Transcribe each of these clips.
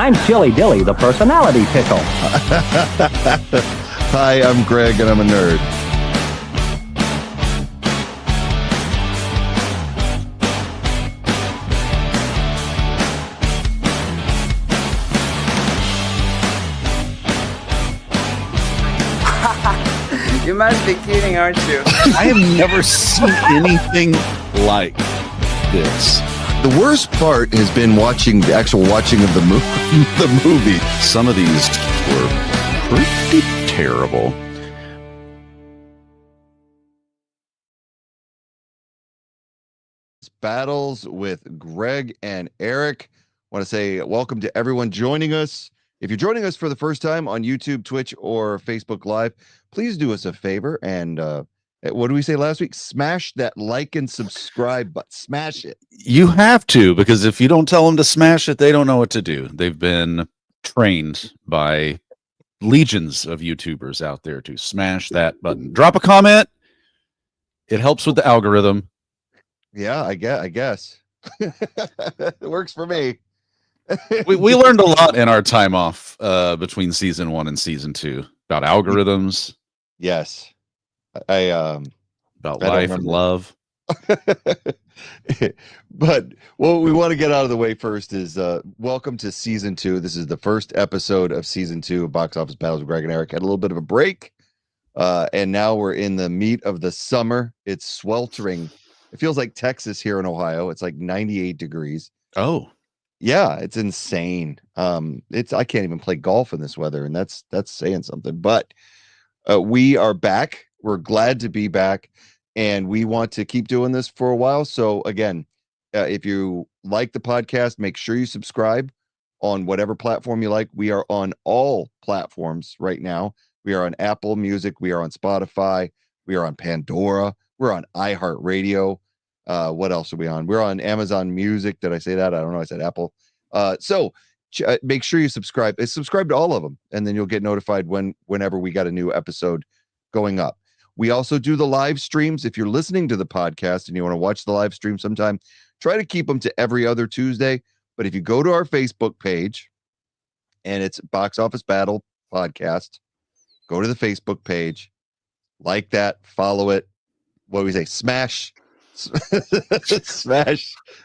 I'm Chili Dilly, the personality pickle. Hi, I'm Greg, and I'm a nerd. You must be kidding, aren't you? I have never seen anything like this. The worst part has been the actual watching of the movie. Some of these were pretty terrible. Battles with Greg and Eric. I want to say welcome to everyone joining us. If you're joining us for the first time on YouTube, Twitch, or Facebook Live, please do us a favor and what did we say last week? Smash that like and subscribe button. Smash it. You have to, because if you don't tell them to smash it, they don't know what to do. They've been trained by legions of YouTubers out there to smash that button. Drop a comment. It helps with the algorithm. Yeah, I guess. It works for me. We learned a lot in our time off between season 1 and season 2 about algorithms. Yes. About life and love. But what we want to get out of the way first is welcome to season 2. This is the first episode of season 2 of Box Office Battles with Greg and Eric. Had a little bit of a break, and now we're in the meat of the summer. It's sweltering. It feels like Texas here in Ohio. It's like 98 degrees. Oh, yeah, it's insane. I can't even play golf in this weather, and that's saying something. But we are back. We're glad to be back, and we want to keep doing this for a while. So again, if you like the podcast, make sure you subscribe on whatever platform you like. We are on all platforms right now. We are on Apple Music. We are on Spotify. We are on Pandora. We're on iHeartRadio. What else are we on? We're on Amazon Music. Did I say that? I don't know. I said Apple. So make sure you subscribe. Subscribe to all of them, and then you'll get notified whenever we got a new episode going up. We also do the live streams. If you're listening to the podcast and you want to watch the live stream sometime, try to keep them to every other Tuesday. But if you go to our Facebook page, and it's Box Office Battle Podcast, go to the Facebook page, like that, follow it. What do we say? Smash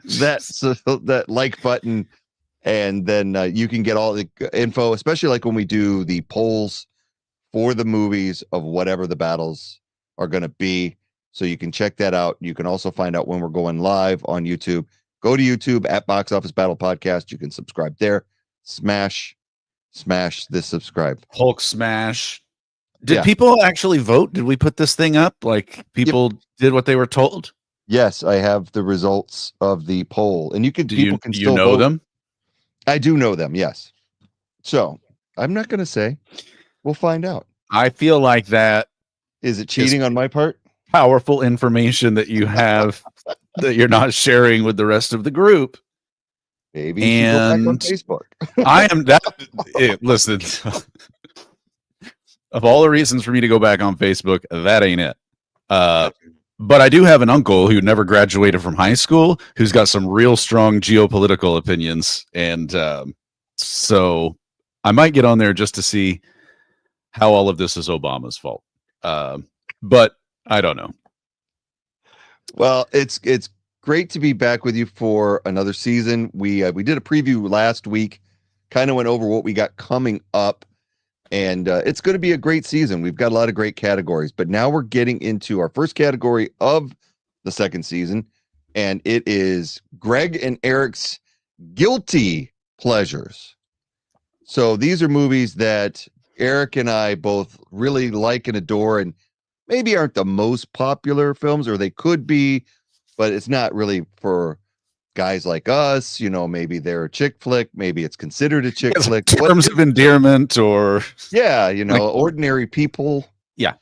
that like button, and then you can get all the info, especially like when we do the polls for the movies of whatever the battles are going to be. So you can check that out. You can also find out when we're going live on YouTube. Go to YouTube at Box Office Battle Podcast. You can subscribe there. Smash the subscribe. Hulk smash. Did people actually vote? Did we put this thing up? Like people did what they were told? Yes, I have the results of the poll, and people can still know vote. them. I do know them. Yes. So I'm not going to say. We'll find out. I feel like that is it cheating on my part? Powerful information that you have that you're not sharing with the rest of the group. Maybe you should go back on Facebook. I am that. Listen, of all the reasons for me to go back on Facebook, that ain't it. But I do have an uncle who never graduated from high school who's got some real strong geopolitical opinions. And so I might get on there just to see how all of this is Obama's fault. But I don't know. Well, it's great to be back with you for another season. We did a preview last week, kind of went over what we got coming up. And it's going to be a great season. We've got a lot of great categories, but now we're getting into our first category of the second season, and it is Greg and Eric's guilty pleasures. So these are movies that Eric and I both really like and adore, and maybe aren't the most popular films, or they could be, but it's not really for guys like us. Maybe they're a chick flick, maybe it's considered a chick flick, terms of endearment, or ordinary people. Yeah,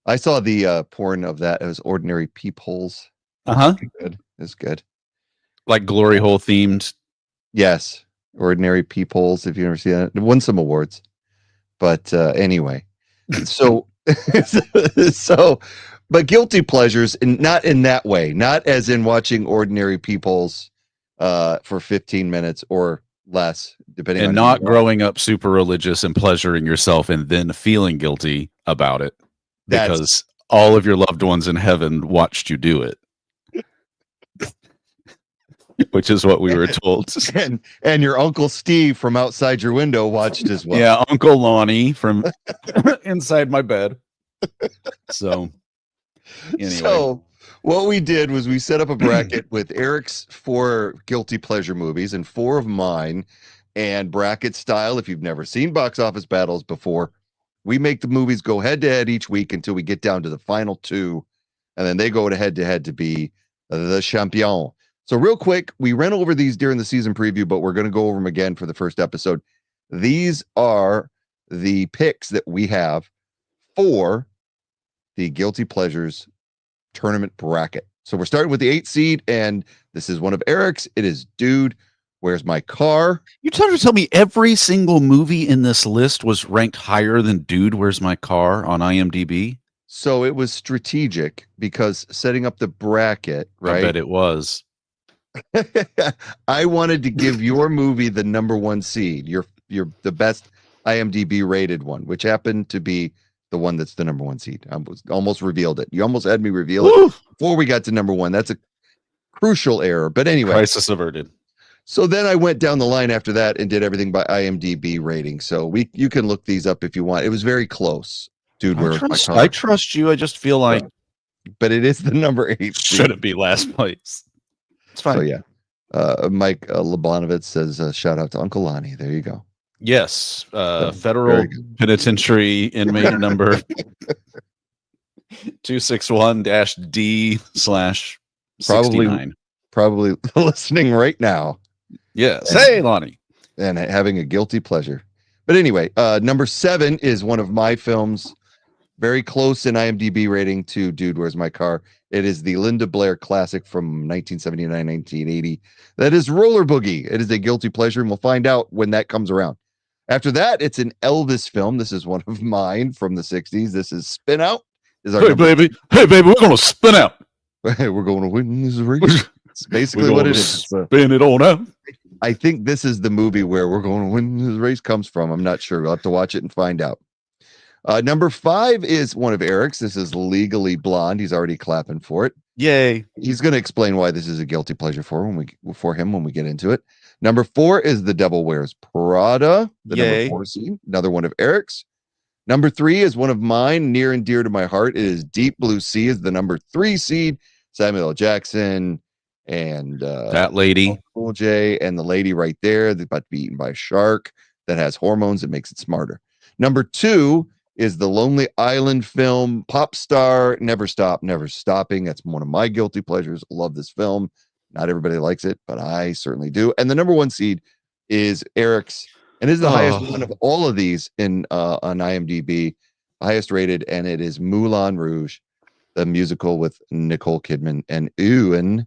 I saw the porn of that. It was Ordinary Peepholes. It's good, like glory hole themed. Yes, Ordinary Peepholes. If you ever see that, it won some awards. But anyway, so but guilty pleasures, and not in that way, not as in watching Ordinary Peepholes for 15 minutes or less depending And on not who you are. growing up super religious and pleasuring yourself and then feeling guilty about it That's because all of your loved ones in heaven watched you do it, which is what we were told. and your Uncle Steve from outside your window watched as well. Yeah, Uncle Lonnie from inside my bed. So, anyway. So what we did was we set up a bracket with Eric's 4 guilty pleasure movies and 4 of mine, and bracket style. If you've never seen box office battles before, we make the movies go head to head each week until we get down to the final 2, and then they go to head to be the champion. So real quick, we ran over these during the season preview, but we're going to go over them again for the first episode. These are the picks that we have for the guilty pleasures tournament bracket. So we're starting with the 8 seed, and this is one of Eric's. It is Dude, Where's My Car? You trying to tell me every single movie in this list was ranked higher than Dude, Where's My Car on IMDb? So it was strategic because setting up the bracket, right? I bet it was. I wanted to give your movie the number 1 seed, your the best IMDb rated one, which happened to be the one that's the number 1 seed. I was almost revealed it. You almost had me reveal it before we got to number 1. That's a crucial error. But anyway, Crisis averted. So then I went down the line after that and did everything by IMDb rating. So you can look these up if you want. It was very close. Dude, Where's My Car? I trust you. I just feel like but it is the number 8 seed. Shouldn't be last place. It's fine. So yeah. Mike Leblanovitz says shout out to Uncle Lonnie. There you go. Yes. Federal penitentiary inmate number 261-D/69. Probably listening right now. Yes. Hey, Lonnie. And having a guilty pleasure. But anyway, number 7 is one of my films, very close in IMDb rating to Dude, Where's My Car? It is the Linda Blair classic from 1979, 1980. That is Roller Boogie. It is a guilty pleasure, and we'll find out when that comes around. After that, it's an Elvis film. This is one of mine from the 60s. This is Spin Out. Hey, baby, we're going to spin out. We're going to win this race. It's basically what it is. Spin it on out. I think this is the movie where we're going to win this race comes from. I'm not sure. We'll have to watch it and find out. Number 5 is one of Eric's. This is Legally Blonde. He's already clapping for it. Yay. He's going to explain why this is a guilty pleasure for him when we get into it. Number 4 is The Devil Wears Prada, the number 4 seed, another one of Eric's. Number 3 is one of mine, near and dear to my heart. It is Deep Blue Sea, is the number 3 seed. Samuel L. Jackson and that lady, Cool J, and the lady right there that's about to be eaten by a shark that has hormones that makes it smarter. Number 2 is the Lonely Island film, Pop Star, Never Stop, Never Stopping. That's one of my guilty pleasures. Love this film. Not everybody likes it, but I certainly do. And the number 1 seed is Eric's, and is the highest one of all of these on IMDb, highest rated, and it is Moulin Rouge, the musical with Nicole Kidman and Ewan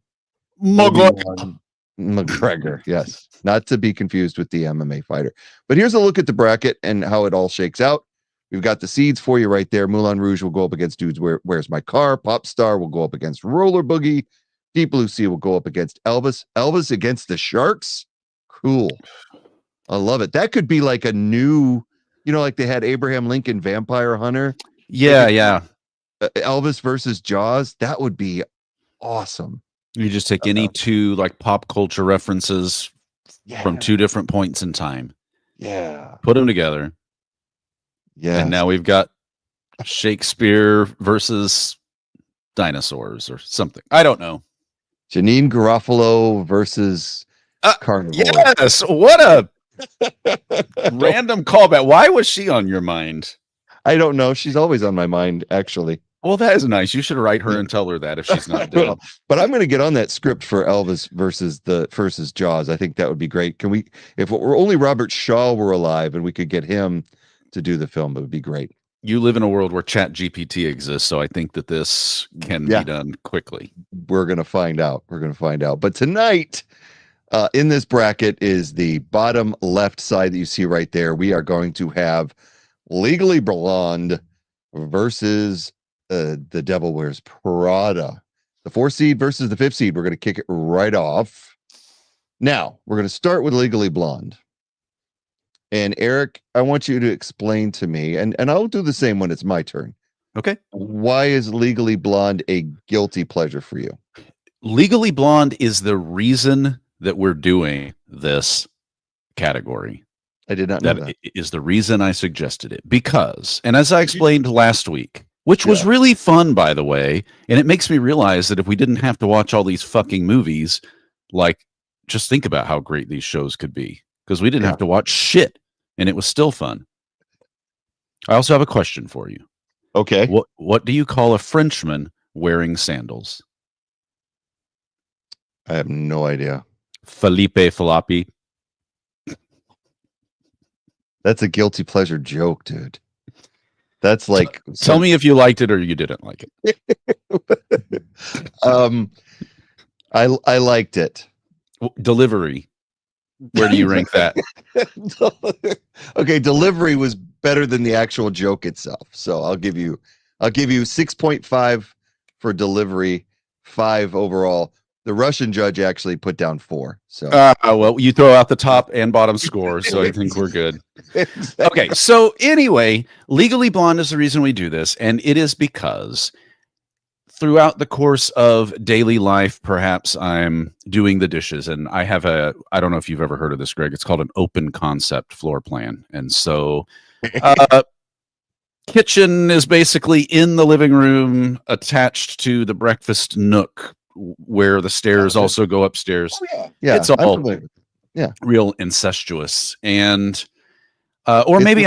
McGregor. Yes, not to be confused with the MMA fighter. But here's a look at the bracket and how it all shakes out. We've got the seeds for you right there. Moulin Rouge will go up against Dudes, Where's My Car? Pop Star will go up against Roller Boogie. Deep Blue Sea will go up against Elvis. Elvis against the Sharks. Cool. I love it. That could be like a new, like they had Abraham Lincoln Vampire Hunter. Yeah. Elvis versus Jaws. That would be awesome. You just take any 2 like pop culture references from 2 different points in time. Yeah. Put them together. Yeah. And now we've got Shakespeare versus dinosaurs or something. I don't know. Janine Garofalo versus Carnivore. Yes. What a random callback. Why was she on your mind? I don't know. She's always on my mind, actually. Well, that is nice. You should write her and tell her that if she's not doing. But I'm going to get on that script for Elvis versus Jaws. I think that would be great. Can we, if only Robert Shaw were alive and we could get him to do the film, it would be great. You live in a world where Chat GPT exists, so I think that this can be done quickly. We're going to find out. But tonight, in this bracket is the bottom left side that you see right there. We are going to have Legally Blonde versus The Devil Wears Prada. The 4 seed versus the 5th seed. We're going to kick it right off. Now, we're going to start with Legally Blonde. And Eric, I want you to explain to me, and I'll do the same when it's my turn. Okay. Why is Legally Blonde a guilty pleasure for you? Legally Blonde is the reason that we're doing this category. I did not know that. That is the reason I suggested it. Because, and as I explained last week, which was really fun, by the way, and it makes me realize that if we didn't have to watch all these fucking movies, like, just think about how great these shows could be. Because we didn't have to watch shit, and it was still fun. I also have a question for you. Okay. What do you call a Frenchman wearing sandals? I have no idea. Felipe Falapi. That's a guilty pleasure joke, dude. That's like Tell me if you liked it or you didn't like it. I liked it. Delivery. Where do you rank that? Okay, delivery was better than the actual joke itself. So I'll give you 6.5 for delivery, 5 overall. The Russian judge actually put down 4. So well, you throw out the top and bottom scores, so I think we're good. Exactly. Okay, so anyway, Legally Blonde is the reason we do this, and it is because throughout the course of daily life, perhaps I'm doing the dishes, and I don't know if you've ever heard of this, Greg. It's called an open concept floor plan. And so kitchen is basically in the living room attached to the breakfast nook where the stairs also go upstairs. Yeah, it's all real incestuous. And or maybe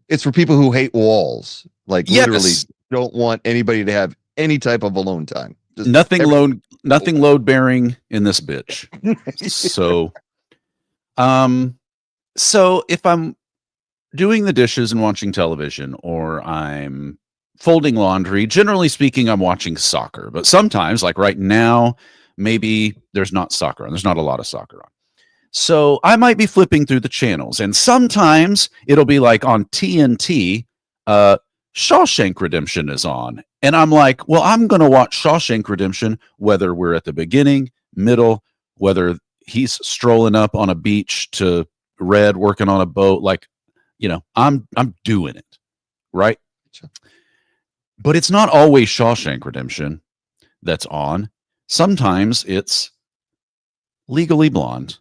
it's for people who hate walls, like Yes. literally don't want anybody to have any type of alone time. Just nothing load bearing in this bitch. So if I'm doing the dishes and watching television, or I'm folding laundry, generally speaking, I'm watching soccer. But sometimes, like right now, maybe there's not soccer on. There's not a lot of soccer on. So I might be flipping through the channels, and sometimes it'll be like on TNT, Shawshank Redemption is on. And I'm like, well, I'm going to watch Shawshank Redemption, whether we're at the beginning, middle, whether he's strolling up on a beach to Red working on a boat. Like, I'm doing it. Right. Sure. But it's not always Shawshank Redemption that's on. Sometimes it's Legally Blonde.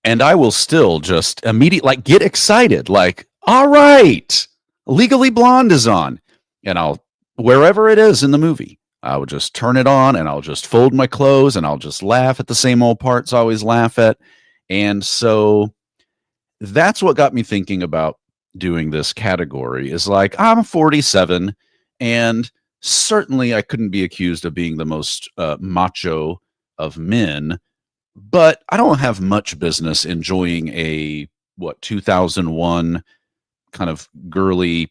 And I will still just immediately get excited. Like, all right, Legally Blonde is on. And I'll, wherever it is in the movie, I would just turn it on and I'll just fold my clothes and I'll just laugh at the same old parts I always laugh at. And so that's what got me thinking about doing this category is like, I'm 47 and certainly I couldn't be accused of being the most macho of men, but I don't have much business enjoying a 2001 kind of girly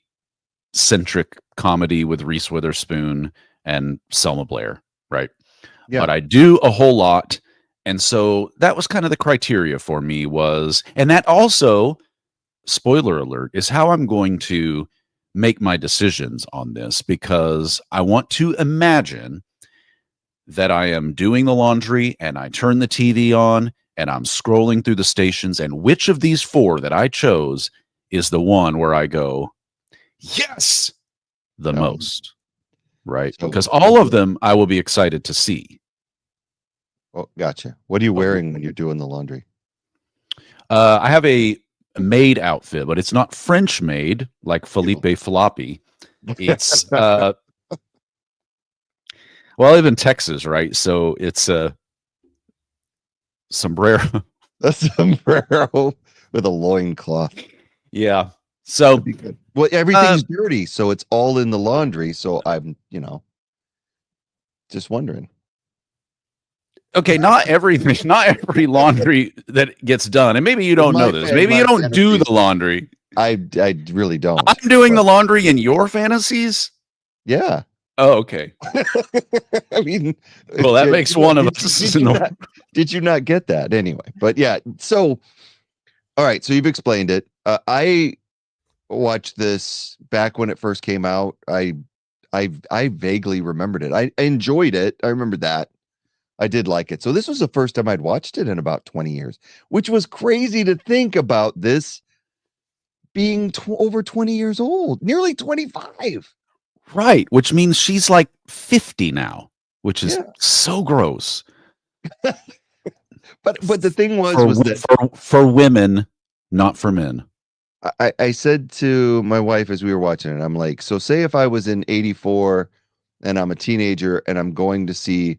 centric comedy with Reese Witherspoon and Selma Blair, right? Yeah. But I do a whole lot. And so that was kind of the criteria for me and that also, spoiler alert, is how I'm going to make my decisions on this, because I want to imagine that I am doing the laundry and I turn the TV on and I'm scrolling through the stations, and which of these 4 that I chose is the one where I go, yes, the most, right? So, because all of them I will be excited to see. Oh, gotcha. What are you wearing when you're doing the laundry? I have a maid outfit, but it's not French maid like Felipe Falapi. It's well, I live in Texas, right? So it's a sombrero. A sombrero with a loincloth. Yeah. So well, everything's dirty, so it's all in the laundry. So I'm, just wondering. Okay, not every laundry that gets done, and maybe you don't know this. Maybe you don't do the laundry. I really don't. I'm doing the laundry in your fantasies. Yeah. Oh, okay. I mean, well, that makes one of us. Did you not get that anyway? But yeah. So, all right. So you've explained it. I watched this back when it first came out. I vaguely remembered it. I enjoyed it. I remember that. I did like it. So this was the first time I'd watched it in about 20 years, which was crazy to think about this being over 20 years old, nearly 25. Right, which means she's like 50 now, which is Yeah. so gross. But the thing was that for women, not for men. I said to my wife as we were watching it, I'm like, so say if I was in 84 and I'm a teenager and I'm going to see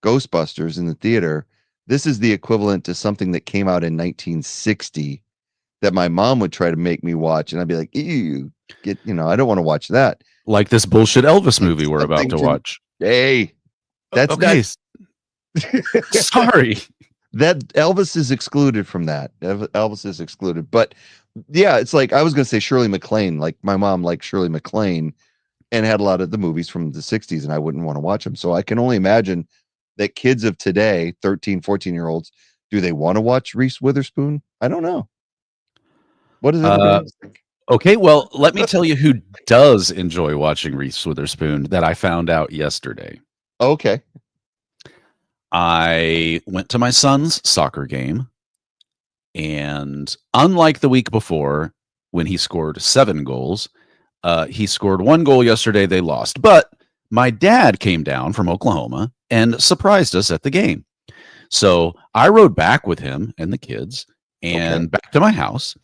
Ghostbusters in the theater, this is the equivalent to something that came out in 1960 that my mom would try to make me watch. And I'd be like, ew, I don't want to watch that. Like this bullshit Elvis movie we're about to watch. Hey, that's okay. Sorry. That Elvis is excluded from that. Elvis is excluded. But yeah, it's like I was going to say Shirley MacLaine. Like my mom liked Shirley MacLaine and had a lot of the movies from the 60s, and I wouldn't want to watch them. So I can only imagine that kids of today, 13, 14-year-olds, do they want to watch Reese Witherspoon? I don't know. What does everybody else think? Okay, well, let me tell you who does enjoy watching Reese Witherspoon that I found out yesterday. Okay. I went to my son's soccer game, and unlike the week before when he scored 7 goals, he scored 1 goal yesterday. They lost. But my dad came down from Oklahoma and surprised us at the game. So I rode back with him and the kids and back to my house.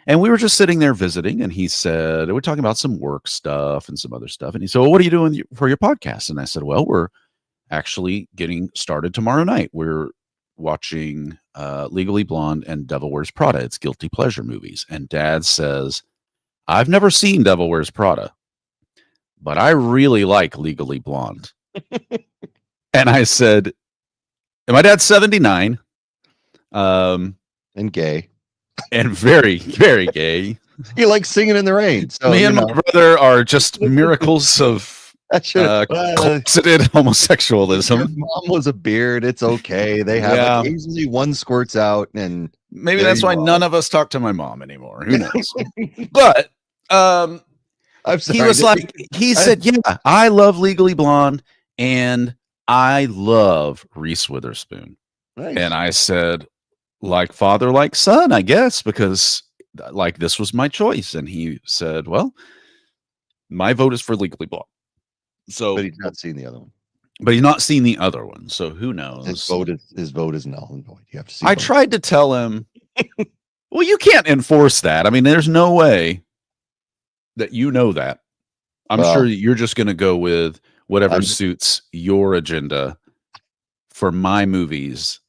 And we were just sitting there visiting, and he said, we're talking about some work stuff and some other stuff. And he said, well, what are you doing for your podcast? And I said, well, we're actually getting started tomorrow night. We're watching Legally Blonde and Devil Wears Prada. It's guilty pleasure movies. And Dad says, I've never seen Devil Wears Prada, but I really like Legally Blonde. And I said, and my dad's 79. And gay. And very, very gay. He likes singing in the rain. So, me and my brother are just miracles of closeted homosexualism. Your mom was a beard. It's okay. They have occasionally one squirts out, and maybe that's why none of us talk to my mom anymore. Who knows? But I'm sorry. he was like, he said, yeah, I love Legally Blonde and I love Reese Witherspoon. Nice. And I said, like father, like son, I guess, because like this was my choice. And he said, well, my vote is for Legally Blonde. So, but he's not seen the other one. But he's not seen the other one. So who knows? His vote is null and void. You have to see. I tried to tell him, well, you can't enforce that. I mean, there's no way that you know that. I'm sure you're just going to go with whatever suits your agenda for my movies,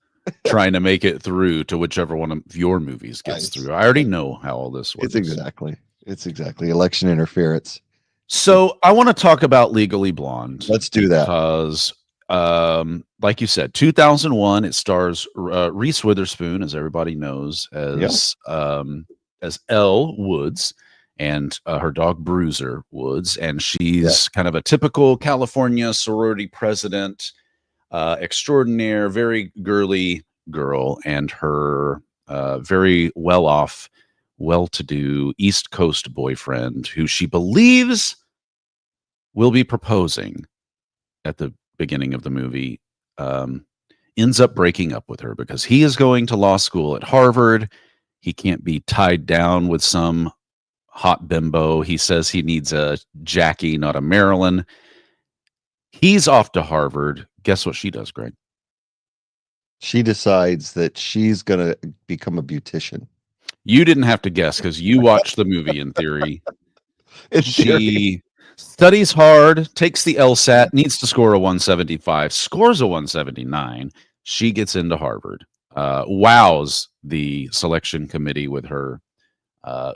trying to make it through to whichever one of your movies gets through. I already know how all this works. It's exactly election interference. So I want to talk about Legally Blonde. Let's do that. Because, like you said, 2001, it stars Reese Witherspoon, as everybody knows, as Elle Woods, and her dog Bruiser Woods. And she's kind of a typical California sorority president, extraordinaire, very girly girl, and her very well-off, well-to-do East Coast boyfriend, who she believes will be proposing at the beginning of the movie, ends up breaking up with her because he is going to law school at Harvard. He can't be tied down with some hot bimbo. He says he needs a Jackie, not a Marilyn. He's off to Harvard. Guess what she does, Greg? She decides that she's going to become a beautician. You didn't have to guess because you watched the movie in theory. She studies hard, takes the LSAT, needs to score a 175, scores a 179. She gets into Harvard, wows the selection committee with her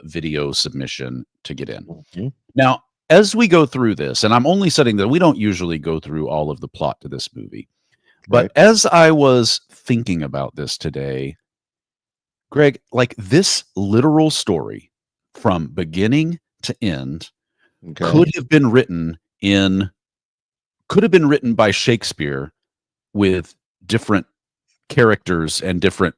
video submission to get in. Mm-hmm. Now, as we go through this, and I'm only setting that we don't usually go through all of the plot to this movie, but as I was thinking about this today, Greg, like this literal story from beginning to end could have been written by Shakespeare with different characters and different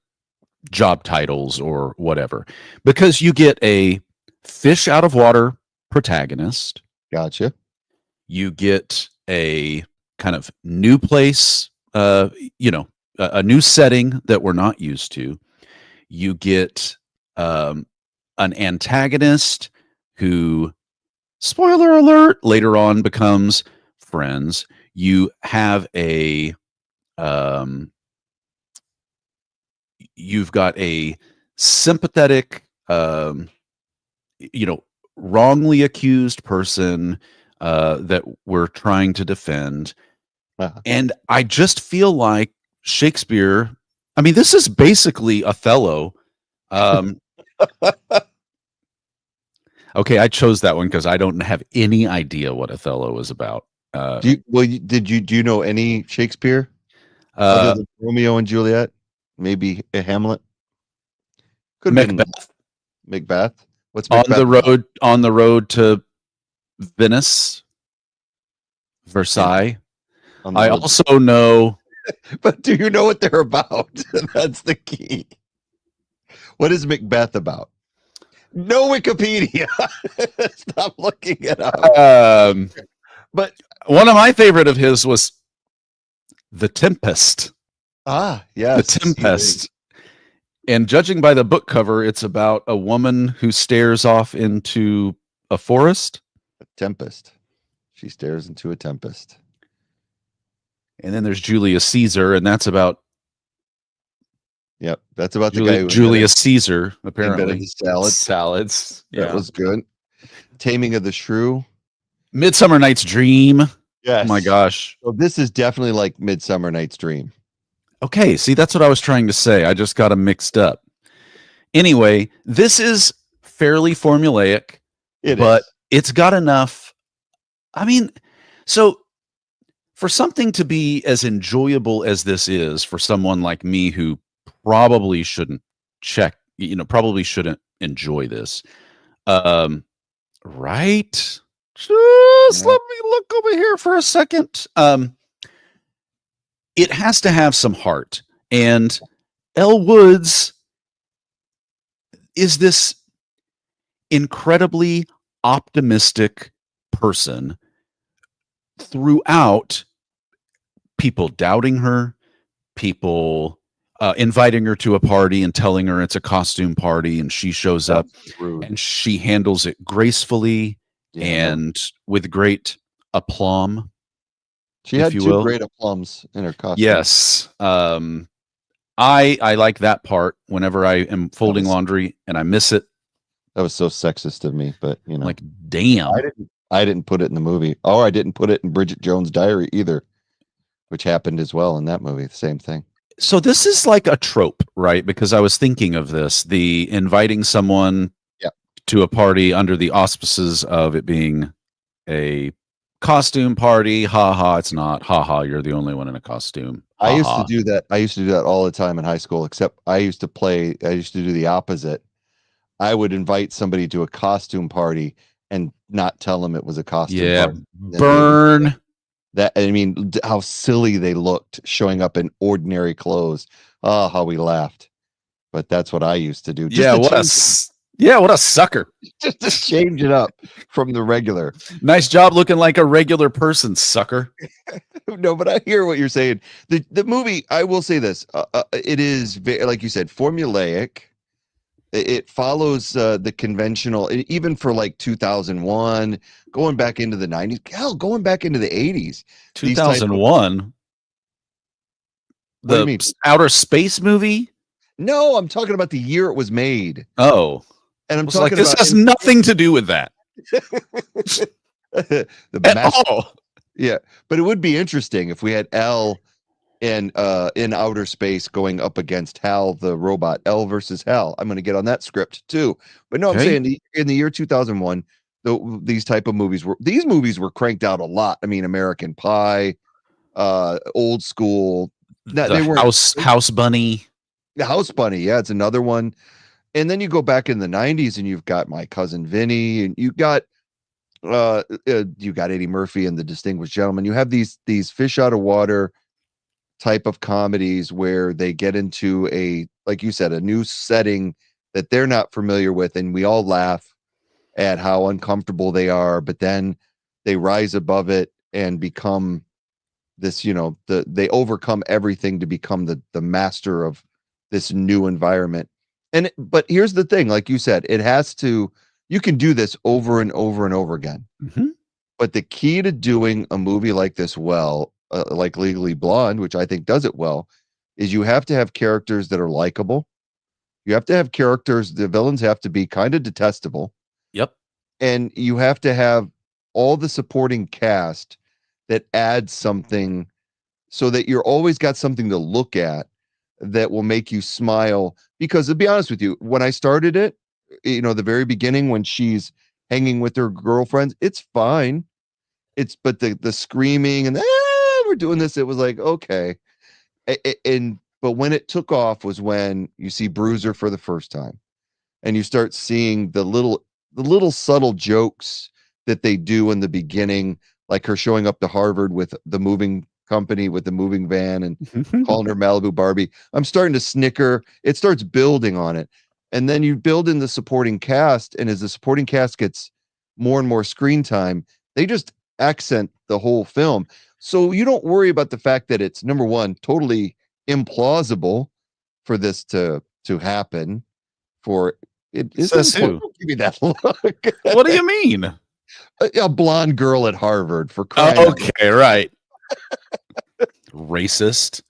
job titles or whatever, because you get a fish out of water protagonist. Gotcha. You get a kind of new place you know, a new setting that we're not used to. You get an antagonist who, spoiler alert, later on becomes friends. You have you've got a sympathetic, you know, wrongly accused person that we're trying to defend. And I just feel like Shakespeare, I mean, this is basically Othello. Okay, I chose that one because I don't have any idea what Othello is about. Do you know any Shakespeare other than Romeo and Juliet? Maybe a Hamlet? Could have been Macbeth. Macbeth. What's Macbeth? On the road to Venice, Versailles. I also know. But do you know what they're about? That's the key. What is Macbeth about? No Wikipedia. Stop looking it up. But one of my favorite of his was The Tempest. Ah, yes. The Tempest. And judging by the book cover, it's about a woman who stares off into a forest. A tempest. She stares into a tempest. And then there's Julius Caesar, and that's about. Yep, that's about the guy who Julius Caesar, apparently. His salads. Yeah. That was good. Taming of the Shrew. Midsummer Night's Dream. Yes. Oh my gosh. So this is definitely like Midsummer Night's Dream. Okay, see, that's what I was trying to say. I just got them mixed up. Anyway, this is fairly formulaic, but it's got enough. I mean, so for something to be as enjoyable as this is for someone like me who probably shouldn't probably shouldn't enjoy this. Right? Just let me look over here for a second. It has to have some heart. And Elle Woods is this incredibly optimistic person throughout, people doubting her, people inviting her to a party and telling her it's a costume party, and she shows up and she handles it gracefully and with great aplomb. She had two great aplomb in her costume. Yes. I like that part whenever I am folding laundry and I miss it. That was so sexist of me, but you know, like, damn. I didn't put it in the movie. Or I didn't put it in Bridget Jones' Diary either, which happened as well in that movie. The same thing. So this is like a trope, right? Because I was thinking of this, the inviting someone to a party under the auspices of it being a costume party. Ha ha, it's not. Ha ha, you're the only one in a costume. Ha, I used to do that. I used to do that all the time in high school, except I used to do the opposite. I would invite somebody to a costume party and not tell them it was a costume party. Burn. That, I mean, how silly they looked showing up in ordinary clothes. Oh, how we laughed. But that's what I used to do. What a sucker. Just to change it up from the regular. Nice job looking like a regular person, sucker. No, but I hear what you're saying. The movie, I will say this. It is, like you said, formulaic. It follows the conventional, even for like 2001, going back into the 90s, hell, going back into the 80s. 2001? What do you mean? Outer space movie? No, I'm talking about the year it was made. Oh. And I'm talking like, this has nothing to do with that. Yeah, but it would be interesting if we had Elle in outer space going up against Hal the robot. Elle versus Hal. I'm going to get on that script too. But no, I'm saying in the year 2001, these type of movies were cranked out a lot. I mean, American Pie, Old School. They were House Bunny. The House Bunny, yeah, it's another one. And then you go back in the 90s and you've got My Cousin Vinny, and you got Eddie Murphy and The Distinguished Gentleman. You have these fish out of water type of comedies where they get into like you said, a new setting that they're not familiar with, and we all laugh at how uncomfortable they are, but then they rise above it and become this, they overcome everything to become the master of this new environment. But here's the thing, like you said, you can do this over and over and over again. Mhm. But the key to doing a movie like this well, like Legally Blonde, which I think does it well, is you have to have characters that are likable. You have to have characters, the villains have to be kind of detestable. Yep. And you have to have all the supporting cast that adds something, so that you're always got something to look at that will make you smile. Because to be honest with you, when I started it, the very beginning, when she's hanging with her girlfriends, it's fine. But the screaming and we're doing this, it was like, okay. But when it took off was when you see Bruiser for the first time, and you start seeing the little subtle jokes that they do in the beginning, like her showing up to Harvard with the moving company, with the moving van, and calling her Malibu Barbie. I'm starting to snicker. It starts building on it. And then you build in the supporting cast, and as the supporting cast gets more and more screen time, they just accent the whole film. So you don't worry about the fact that it's, number one, totally implausible for this to happen. For it Says who? Don't give me that look. What do you mean? A blonde girl at Harvard, for crying out loud. Okay, right. Racist.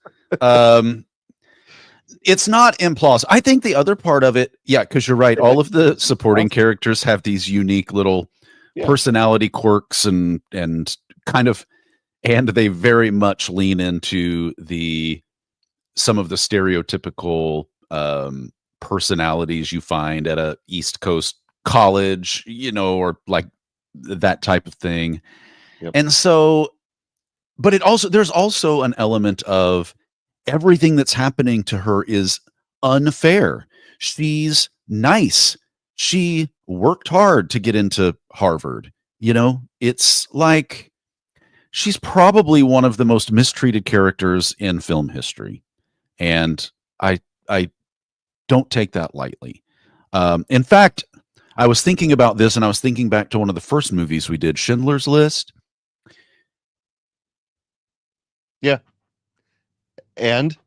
It's not implausible. I think the other part of it, yeah, because you're right. All of the supporting characters have these unique little personality quirks and kind of, and they very much lean into some of the stereotypical personalities you find at a East Coast college, or like that type of thing. Yep. And so, but there's also an element of everything that's happening to her is unfair. She's nice. She worked hard to get into Harvard. It's like she's probably one of the most mistreated characters in film history. And I don't take that lightly. In fact, I was thinking about this, and I was thinking back to one of the first movies we did, Schindler's List. Yeah. And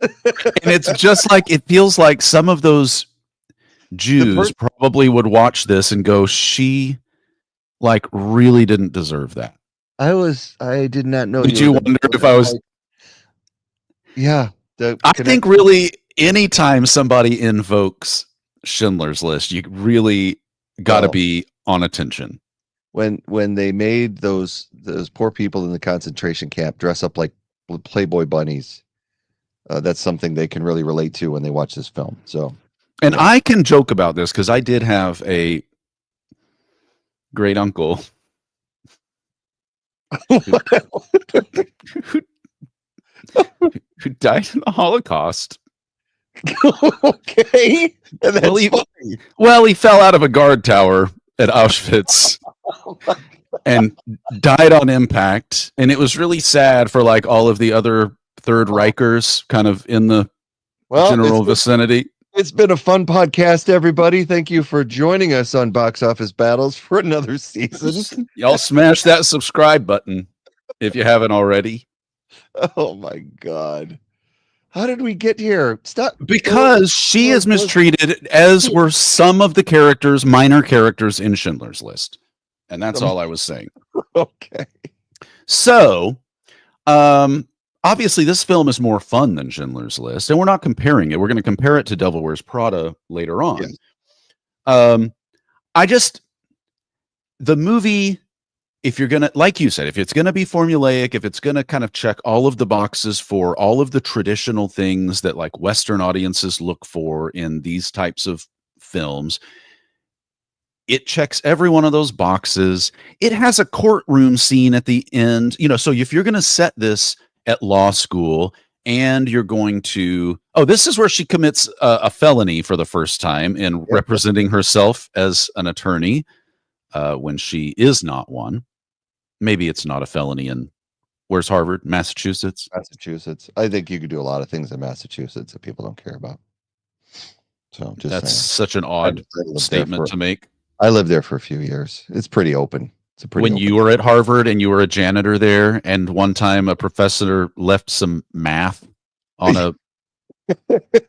it's just like, it feels like some of those Jews probably would watch this and go, she like really didn't deserve that. I did not know. Did you wonder if I was? Yeah. I think really anytime somebody invokes Schindler's List, you really got to be on attention. When they made those poor people in the concentration camp dress up like Playboy bunnies, that's something they can really relate to when they watch this film. So, and I can joke about this because I did have a great uncle who died in the Holocaust. Okay. Well, he fell out of a guard tower at Auschwitz and died on impact. And it was really sad for like all of the other Third Reichers kind of in the general vicinity. It's been a fun podcast, everybody. Thank you for joining us on Box Office Battles for another season. Y'all smash that subscribe button if you haven't already. Oh my God. How did we get here? Stop. Because she is mistreated, as were some of the minor characters in Schindler's List. And that's all I was saying. Okay. So, obviously this film is more fun than Schindler's List, and we're not comparing it. We're going to compare it to Devil Wears Prada later on. Yes. The movie, if you're going to, like you said, if it's going to be formulaic, if it's going to kind of check all of the boxes for all of the traditional things that like Western audiences look for in these types of films, it checks every one of those boxes. It has a courtroom scene at the end, so if you're going to set this at law school and you're going to, this is where she commits a felony for the first time in representing herself as an attorney when she is not one. Maybe it's not a felony in, where's Harvard? Massachusetts? Massachusetts. I think you could do a lot of things in Massachusetts that people don't care about. So that's such an odd statement to make. I lived there for a few years. It's pretty open. It's a pretty When open. you were at Harvard and you were a janitor there, and one time a professor left some math on a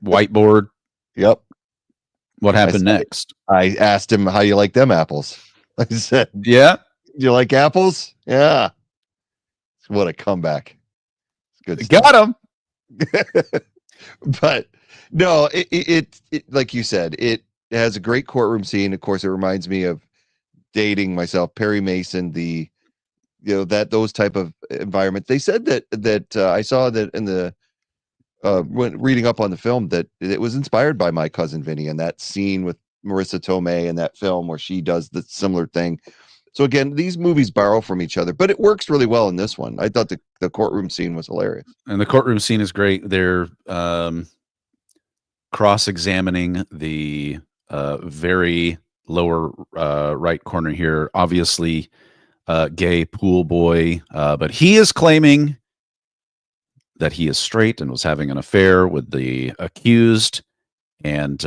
whiteboard, Yep. what I happened said- next? I asked him how you like them apples. I said, Yeah, "Do you like apples?" Yeah. What a comeback! Good stuff. got him. But no, it like you said, it has a great courtroom scene. Of course, it reminds me of dating myself, Perry Mason, that those type of environment. They said that I saw that in the when reading up on the film that it was inspired by My Cousin Vinny and that scene with Marissa Tomei in that film where she does the similar thing. So again, these movies borrow from each other, but it works really well in this one. I thought the courtroom scene was hilarious. And the courtroom scene is great. They're cross-examining the very lower right corner here. Obviously, gay pool boy, but he is claiming that he is straight and was having an affair with the accused. And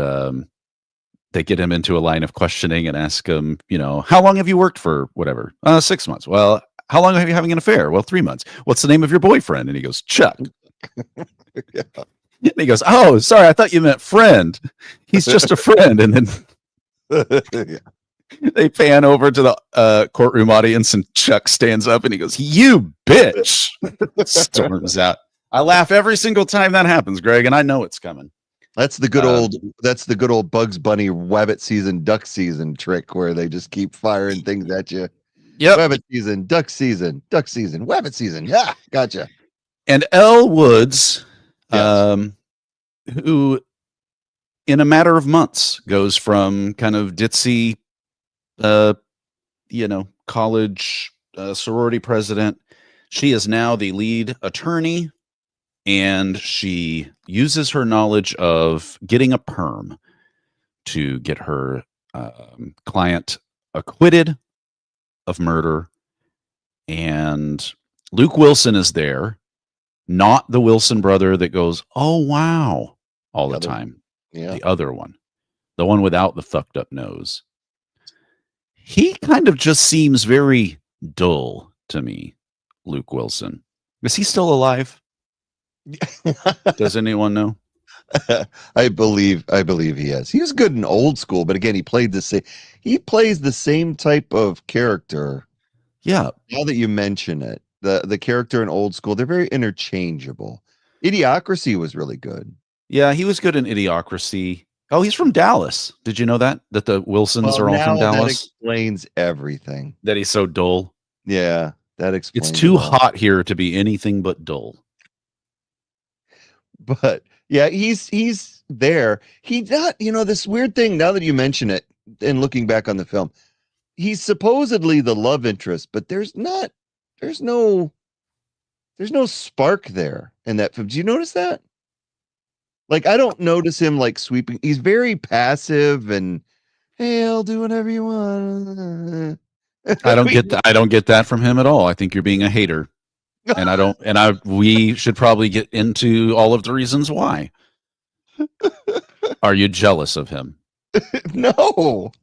they get him into a line of questioning and ask him, how long have you worked for? Whatever. 6 months. Well, how long have you having an affair? Well, 3 months. What's the name of your boyfriend? And he goes, Chuck. Yeah. And he goes, oh, sorry, I thought you meant friend. He's just a friend. And then Yeah. they pan over to the courtroom audience, and Chuck stands up and he goes, you bitch. Storms out. I laugh every single time that happens, Greg, and I know it's coming. That's the good old Bugs Bunny rabbit season, duck season trick where they just keep firing things at you. Yep. Rabbit season, duck season, rabbit season. Yeah, gotcha. And Elle Woods, Yes. who in a matter of months goes from kind of ditzy, college sorority president. She is now the lead attorney, and she uses her knowledge of getting a perm to get her client acquitted of murder. And Luke Wilson is there, not the Wilson brother that goes, oh, wow, all the time. Yeah. The other one, the one without the fucked up nose. He kind of just seems very dull to me, Luke Wilson. Is he still alive? Does anyone know? I believe he is. He was good in Old School, but again, he plays the same type of character. Yeah. Now that you mention it, the character in Old School, they're very interchangeable. Idiocracy was really good. Yeah, he was good in Idiocracy. Oh, he's from Dallas. Did you know that the Wilsons are all from That Dallas? explains everything. That he's so dull. Yeah, that explains. It's too it all. hot here to be anything but dull. But yeah, he's there. He not, this weird thing, now that you mention it and looking back on the film, he's supposedly the love interest, but there's no spark there in that film. Do you notice that? Like, I don't notice him like sweeping. He's very passive and, hey, I'll do whatever you want. I don't get that from him at all. I think you're being a hater. And we should probably get into all of the reasons why. Are you jealous of him? No.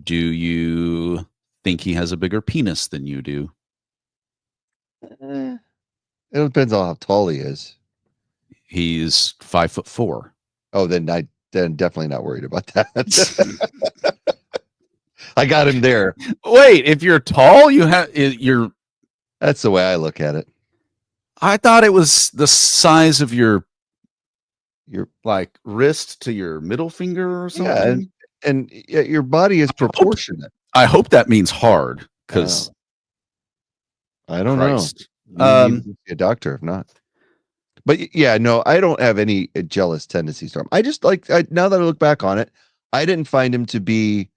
Do you think he has a bigger penis than you do? It depends on how tall he is. He's 5'4". Oh, then definitely not worried about that. I got him there. Wait, if you're tall, you're. That's the way I look at it. I thought it was the size of your like wrist to your middle finger or something. Yeah, and your body is proportionate. I hope that means hard, because I don't Christ. know. You need to see a doctor if not. But yeah, no, I don't have any jealous tendencies to him. I just now that I look back on it, I didn't find him to be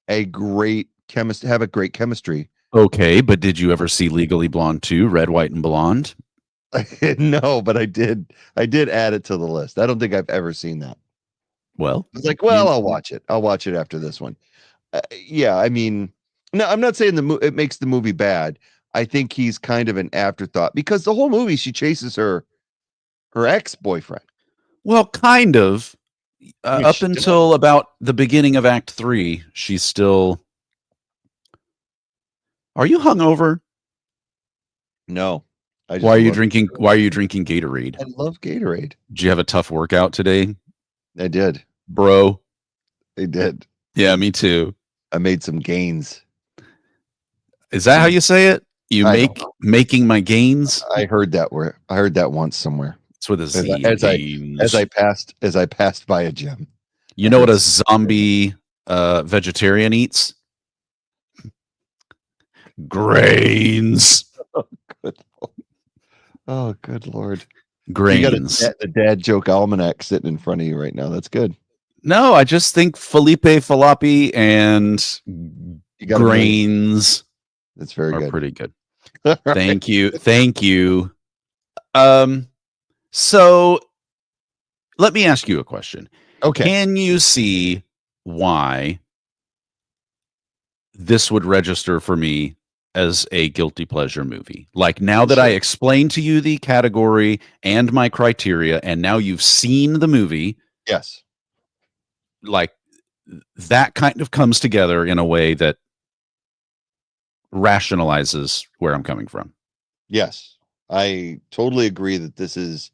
a great chemist, have a great chemistry. Okay, but did you ever see Legally Blonde 2, Red, White, and Blonde? No, but I did add it to the list. I don't think I've ever seen that. Well, I was like, I'll watch it. I'll watch it after this one. Yeah, I mean, no, I'm not saying it makes the movie bad. I think he's kind of an afterthought because the whole movie she chases her ex-boyfriend. Well, kind of. Up she until about the beginning of Act 3, she's still. Are you hungover? No. I just Why are you love, drinking? Why are you drinking Gatorade? I love Gatorade. Did you have a tough workout today, I did. bro? I did. Yeah, me too. I made some gains. Is that how you say it? You I don't make making my gains. I heard that word. I heard that once somewhere. It's with a As Z. I, as I gains. as I passed by a gym. You know what a zombie vegetarian eats? Grains. Good Lord. Oh, good Lord. You got Grains. the dad joke almanac sitting in front of you right now. That's good. No, I just think Felipe Falapi and You got a million. grains That's very are good. pretty good. All right. Thank you. Thank you. So let me ask you a question. Okay. Can you see why this would register for me as a guilty pleasure movie? Like, now that I Sure. explained to you the category and my criteria, and now you've seen the movie, Yes. like, that kind of comes together in a way that rationalizes where I'm coming from. Yes. I totally agree that this is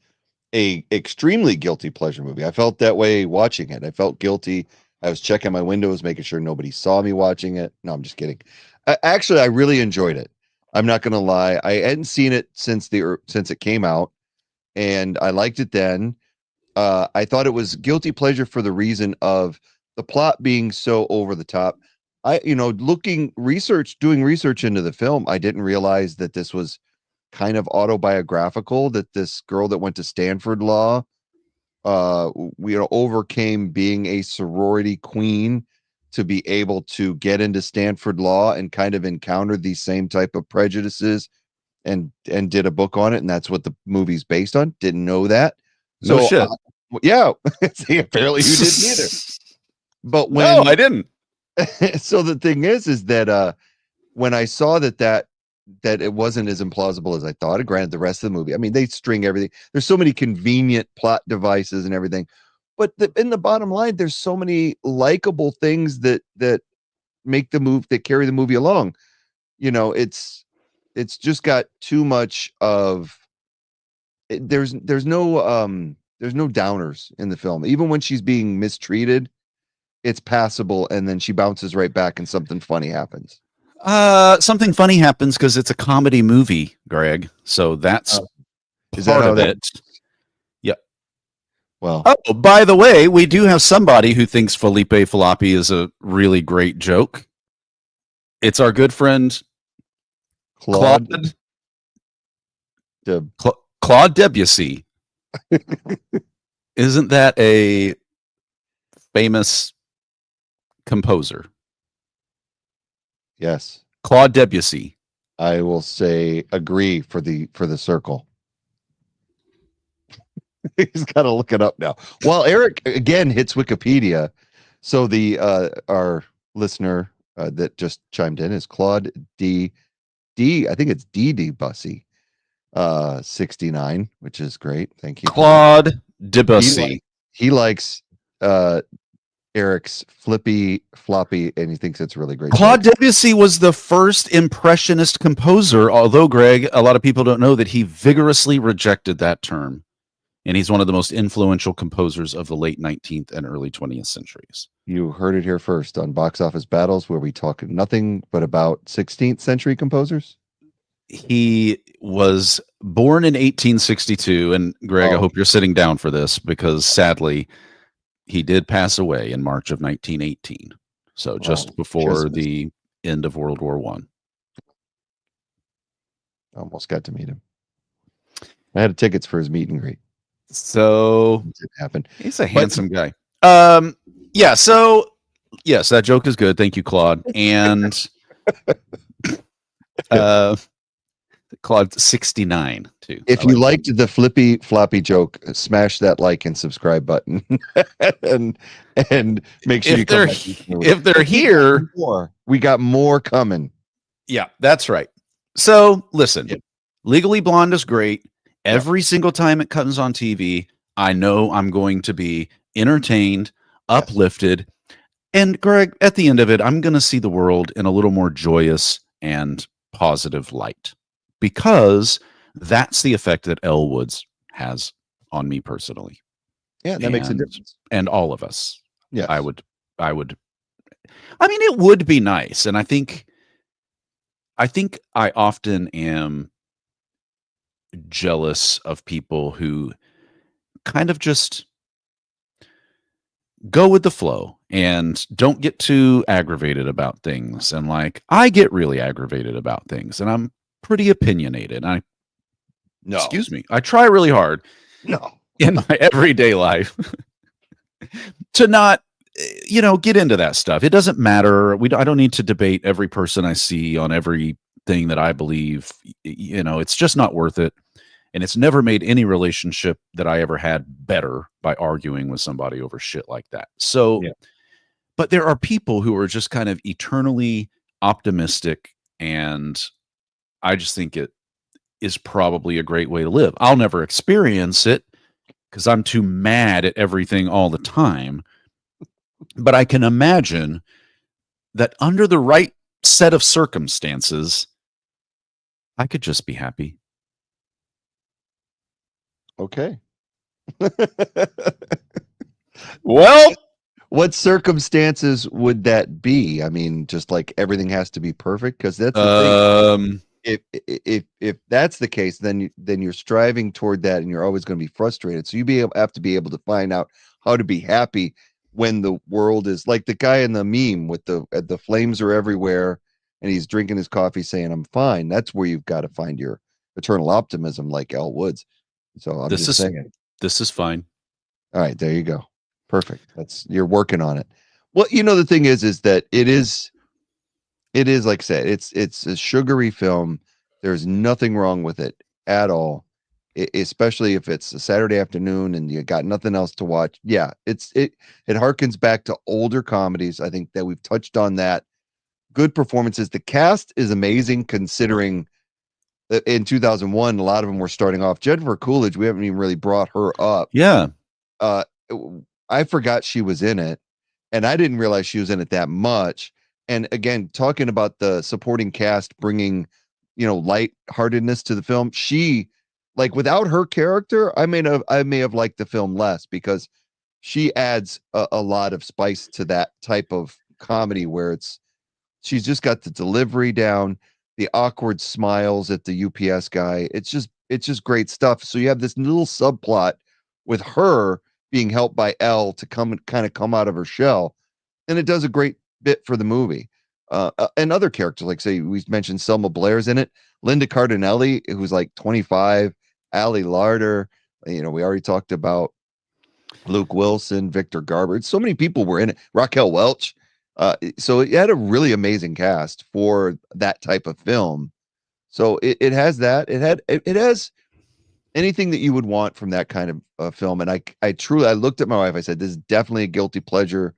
a extremely guilty pleasure movie. I felt that way watching it. I felt guilty. I was checking my windows, making sure nobody saw me watching it. No, I'm just kidding. Actually, I really enjoyed it. I'm not going to lie. I hadn't seen it since it came out, and I liked it then. I thought it was guilty pleasure for the reason of the plot being so over the top. Doing research into the film, I didn't realize that this was kind of autobiographical, that this girl that went to Stanford Law overcame being a sorority queen to be able to get into Stanford Law and kind of encountered these same type of prejudices and did a book on it, and that's what the movie's based on. Didn't know that. No shit. Yeah. See, apparently you didn't either. But No, I didn't. so the thing is that when I saw that it wasn't as implausible as I thought. Granted, the rest of the movie, I mean, they string everything. There's so many convenient plot devices and everything, but in the bottom line, there's so many likable things that make the move that carry the movie along. It's just got too much of. There's no downers in the film. Even when she's being mistreated, it's passable, and then she bounces right back, and something funny happens. Something funny happens because it's a comedy movie, Greg. So that's Is part that how of that? it. Yep. Well, Oh, by the way, we do have somebody who thinks Felipe Falapi is a really great joke. It's our good friend Claude. Claude Debussy. Isn't that a famous composer? Yes. Claude Debussy. I will say agree for the circle. He's got to look it up now. Well, Eric again hits Wikipedia. So the our listener that just chimed in is Claude D. I think it's D. Bussy, 69, which is great. Thank you, Claude Debussy. He likes Eric's flippy floppy, and he thinks it's really great. Claude Debussy was the first impressionist composer, although, Greg, a lot of people don't know that he vigorously rejected that term. And he's one of the most influential composers of the late 19th and early 20th centuries. You heard it here first on Box Office Battles, where we talk nothing but about 16th century composers. He was born in 1862, and Greg, I hope you're sitting down for this, because sadly, he did pass away in March of 1918. So just before the end of World War I. Almost got to meet him. I had tickets for his meet and greet. So it didn't happen. He's a handsome guy. Yeah. So yes, that joke is good. Thank you, Claude. And Claude 69 too. If you liked the flippy floppy joke, smash that like and subscribe button, and make sure if they're here, we got more coming. Yeah, that's right. So listen, Legally Blonde is great. Every single time it comes on TV, I know I'm going to be entertained, uplifted, and Greg, at the end of it, I'm going to see the world in a little more joyous and positive light, because that's the effect that Elle Woods has on me personally. Yeah, that makes a And- difference. And all of us. Yes. I mean, it would be nice. And I think I often am jealous of people who kind of just go with the flow and don't get too aggravated about things. And like, I get really aggravated about things, and I'm pretty opinionated. No. Excuse me. I try really hard No. in my everyday life to not, get into that stuff. It doesn't matter. I don't need to debate every person I see on everything that I believe. It's just not worth it. And it's never made any relationship that I ever had better by arguing with somebody over shit like that. So, Yeah. But there are people who are just kind of eternally optimistic, and I just think it is probably a great way to live. I'll never experience it because I'm too mad at everything all the time. But I can imagine that under the right set of circumstances, I could just be happy. Okay. Well, what circumstances would that be? I mean, just like everything has to be perfect, because that's the thing. If that's the case, then you're striving toward that, and you're always going to be frustrated. So have to be able to find out how to be happy when the world is like the guy in the meme with the flames are everywhere, and he's drinking his coffee saying, "I'm fine." That's where you've got to find your eternal optimism, like Elle Woods. So I'm just saying. This is fine. All right, there you go. Perfect. You're working on it. Well, the thing is that it is like I said, it's a sugary film. There's nothing wrong with it at all. Especially if it's a Saturday afternoon and you got nothing else to watch. Yeah, it harkens back to older comedies. I think that we've touched on that. Good performances. The cast is amazing considering that in 2001 a lot of them were starting off. Jennifer Coolidge, we haven't even really brought her up. Yeah. I forgot she was in it, and I didn't realize she was in it that much. And again, talking about the supporting cast bringing, lightheartedness to the film, she, like, without her character, I may have liked the film less, because she adds a lot of spice to that type of comedy where she's just got the delivery down, the awkward smiles at the UPS guy. It's just great stuff. So you have this little subplot with her being helped by Elle to come out of her shell, and it does a great bit for the movie. And other characters, like, say, we mentioned Selma Blair's in it, Linda Cardinelli, who's like 25, Ali Larder, we already talked about Luke Wilson, Victor Garber. So many people were in it. Raquel Welch. So it had a really amazing cast for that type of film. So it has that. It has anything that you would want from that kind of film. And I truly looked at my wife. I said, this is definitely a guilty pleasure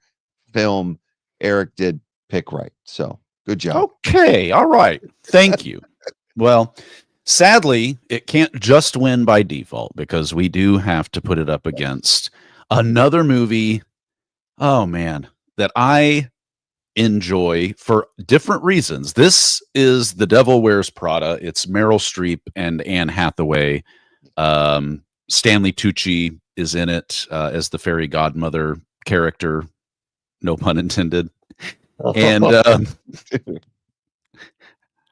film. Eric did pick right. So good job. Okay. All right. Thank you. Well, sadly, it can't just win by default, because we do have to put it up against another movie. Oh man, that I enjoy for different reasons. This is The Devil Wears Prada. It's Meryl Streep and Anne Hathaway. Stanley Tucci is in it as the fairy godmother character, no pun intended. And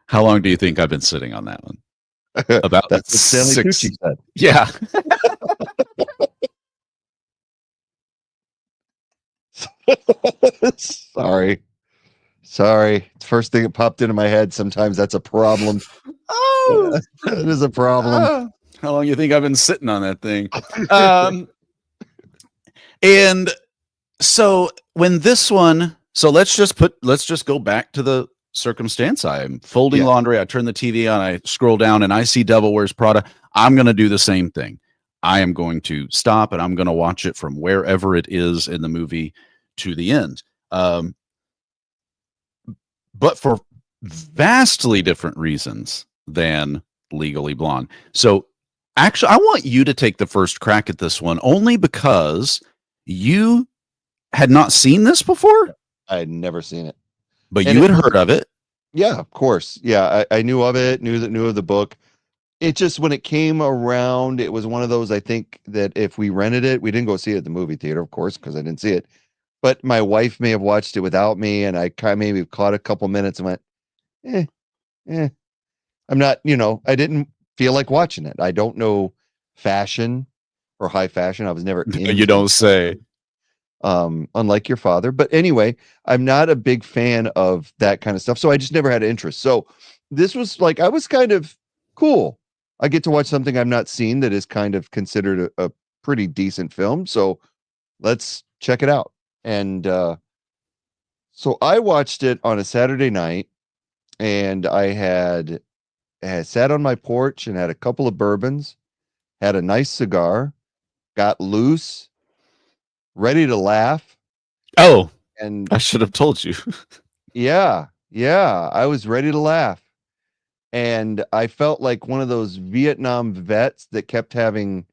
how long do you think I've been sitting on that one? About That's what Stanley Tucci said. Yeah. Sorry. First thing that popped into my head. Sometimes that's a problem. Oh, it is a problem. How long do you think I've been sitting on that thing? And so when this one, so let's just go back to the circumstance. I'm folding laundry. I turn the TV on. I scroll down and I see Devil Wears Prada. I'm going to do the same thing. I am going to stop and I'm going to watch it from wherever it is in the movie to the end. But for vastly different reasons than Legally Blonde. So actually, I want you to take the first crack at this one, only because you had not seen this before. I had never seen it. But you had heard of it. Yeah, of course. Yeah, I knew of it, knew of the book. It just when it came around, it was one of those. I think that if we rented it, we didn't go see it at the movie theater, of course, because I didn't see it. But my wife may have watched it without me, and I kind of maybe caught a couple minutes and went, eh, eh. I'm not, I didn't feel like watching it. I don't know fashion or high fashion. I was never You into don't say. unlike your father. But anyway, I'm not a big fan of that kind of stuff. So I just never had an interest. So this was like, I was kind of cool. I get to watch something I've not seen that is kind of considered a pretty decent film. So let's check it out. And so I watched it on a Saturday night, and I had sat on my porch and had a couple of bourbons, had a nice cigar, got loose, ready to laugh. Oh, And I should have told you. yeah, I was ready to laugh. And I felt like one of those Vietnam vets that kept having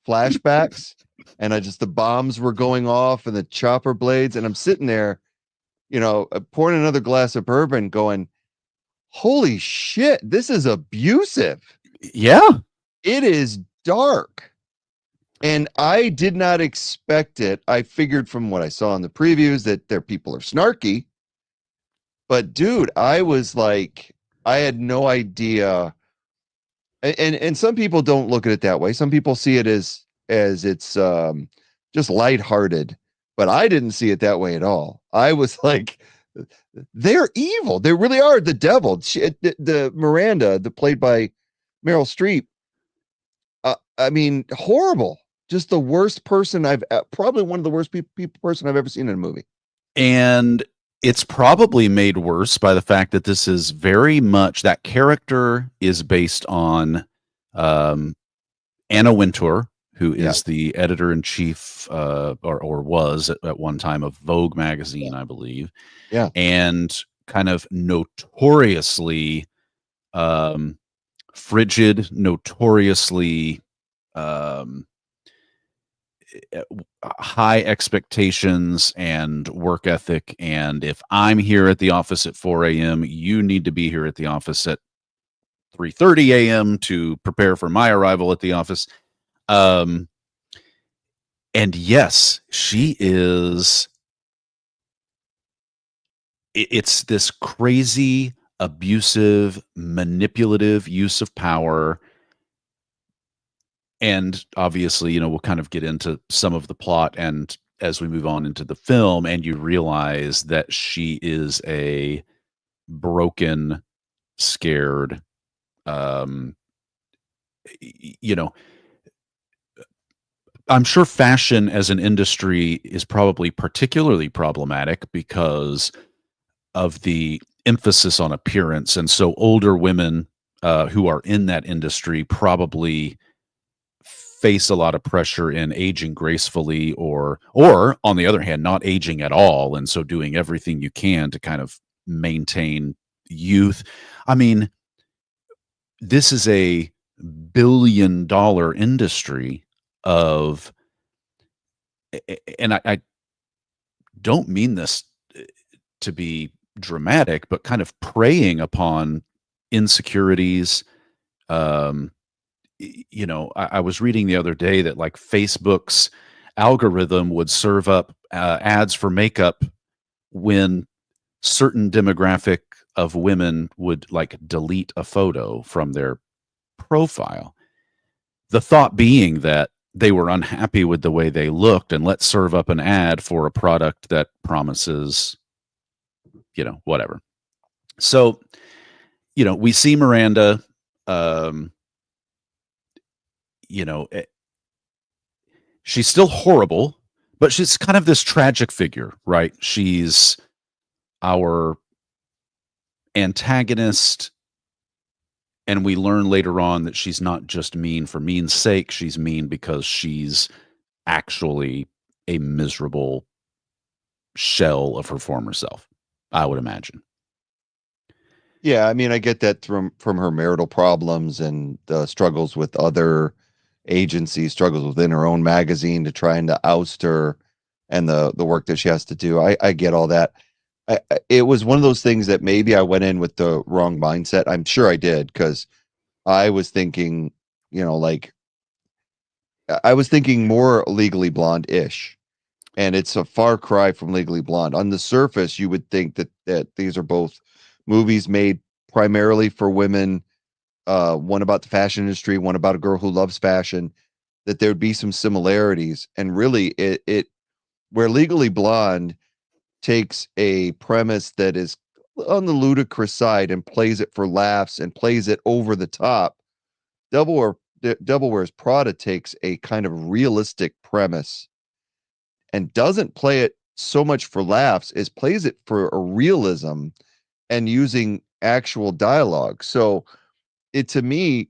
flashbacks, and the bombs were going off and the chopper blades. And I'm sitting there, pouring another glass of bourbon going, holy shit, this is abusive. Yeah. It is dark. And I did not expect it. I figured from what I saw in the previews that their people are snarky. But dude, I was like, I had no idea. And some people don't look at it that way. Some people see it as it's just lighthearted. But I didn't see it that way at all. I was like, they're evil. They really are the devil. The Miranda, played by Meryl Streep. I mean, horrible. Just the worst person probably one of the worst person I've ever seen in a movie. And it's probably made worse by the fact that this is very much that character is based on Anna Wintour, who is the editor in chief, or was at one time of Vogue magazine, I believe. Yeah. And kind of notoriously frigid, notoriously high expectations and work ethic. And if I'm here at the office at 4 a.m., you need to be here at the office at 3:30 a.m. to prepare for my arrival at the office. And yes, she is. It's this crazy, abusive, manipulative use of power. And obviously, we'll kind of get into some of the plot and as we move on into the film, and you realize that she is a broken, scared, um, I'm sure fashion as an industry is probably particularly problematic because of the emphasis on appearance. And so older women who are in that industry probably face a lot of pressure in aging gracefully or on the other hand, not aging at all. And so doing everything you can to kind of maintain youth. I mean, this is a billion-dollar industry of, and I don't mean this to be dramatic, but kind of preying upon insecurities. I was reading the other day that like Facebook's algorithm would serve up ads for makeup when certain demographic of women would like delete a photo from their profile. The thought being that they were unhappy with the way they looked, and let's serve up an ad for a product that promises, whatever. So, we see Miranda, she's still horrible, but she's kind of this tragic figure, right? She's our antagonist, and we learn later on that she's not just mean for mean's sake. She's mean because she's actually a miserable shell of her former self, I would imagine. Yeah, I mean, I get that from her marital problems and struggles with other agencies, struggles within her own magazine to trying to oust her, and the work that she has to do. I get all that. it was one of those things that maybe I went in with the wrong mindset. I'm sure I did, because I was thinking, like I was thinking more Legally Blonde-ish, and it's a far cry from Legally Blonde. On the surface, you would think that these are both movies made primarily for women, one about the fashion industry, one about a girl who loves fashion, that there would be some similarities. And really, it where Legally Blonde takes a premise that is on the ludicrous side and plays it for laughs and plays it over the top, Devil Wears Prada takes a kind of realistic premise and doesn't play it so much for laughs as plays it for a realism and using actual dialogue. So it, to me,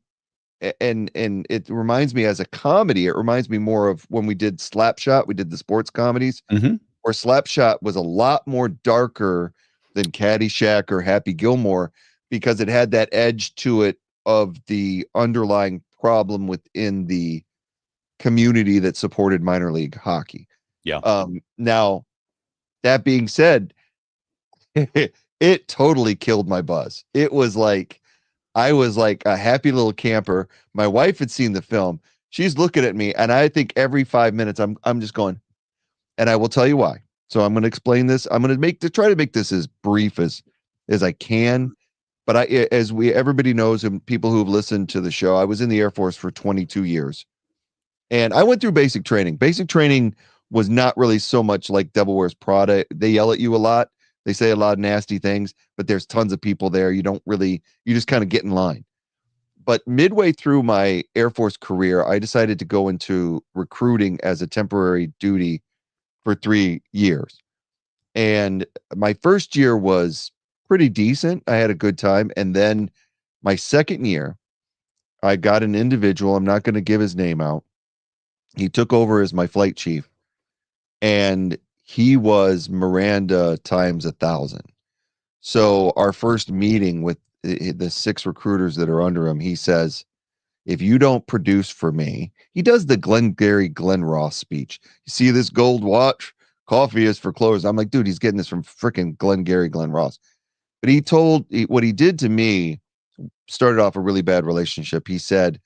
and it reminds me, as a comedy, it reminds me more of when we did Slapshot. We did the sports comedies, Mhm. where Slapshot was a lot more darker than Caddyshack or Happy Gilmore, because it had that edge to it of the underlying problem within the community that supported minor league hockey. Yeah. Now, that being said, it totally killed my buzz. It was like I was like a happy little camper. My wife had seen the film. She's looking at me, and I think every 5 minutes I'm just going, and I will tell you why. So I'm going to explain this. I'm going to try to make this as brief as I can. But everybody knows, and people who've listened to the show, I was in the Air Force for 22 years. And I went through basic training. Basic training was not really so much like Devil Wears Prada. They yell at you a lot. They say a lot of nasty things, but there's tons of people there. You just kind of get in line. But midway through my Air Force career, I decided to go into recruiting as a temporary duty for 3 years. And my first year was pretty decent. I had a good time. And then my second year, I got an individual. I'm not going to give his name out. He took over as my flight chief, and he was Miranda times 1,000. So our first meeting with the 6 recruiters that are under him, he says, if you don't produce for me, he does the Glenn Ross speech. You see this gold watch? Coffee is for clothes. I'm like, dude, he's getting this from freaking Glenn Ross. But what he did to me started off a really bad relationship. He said,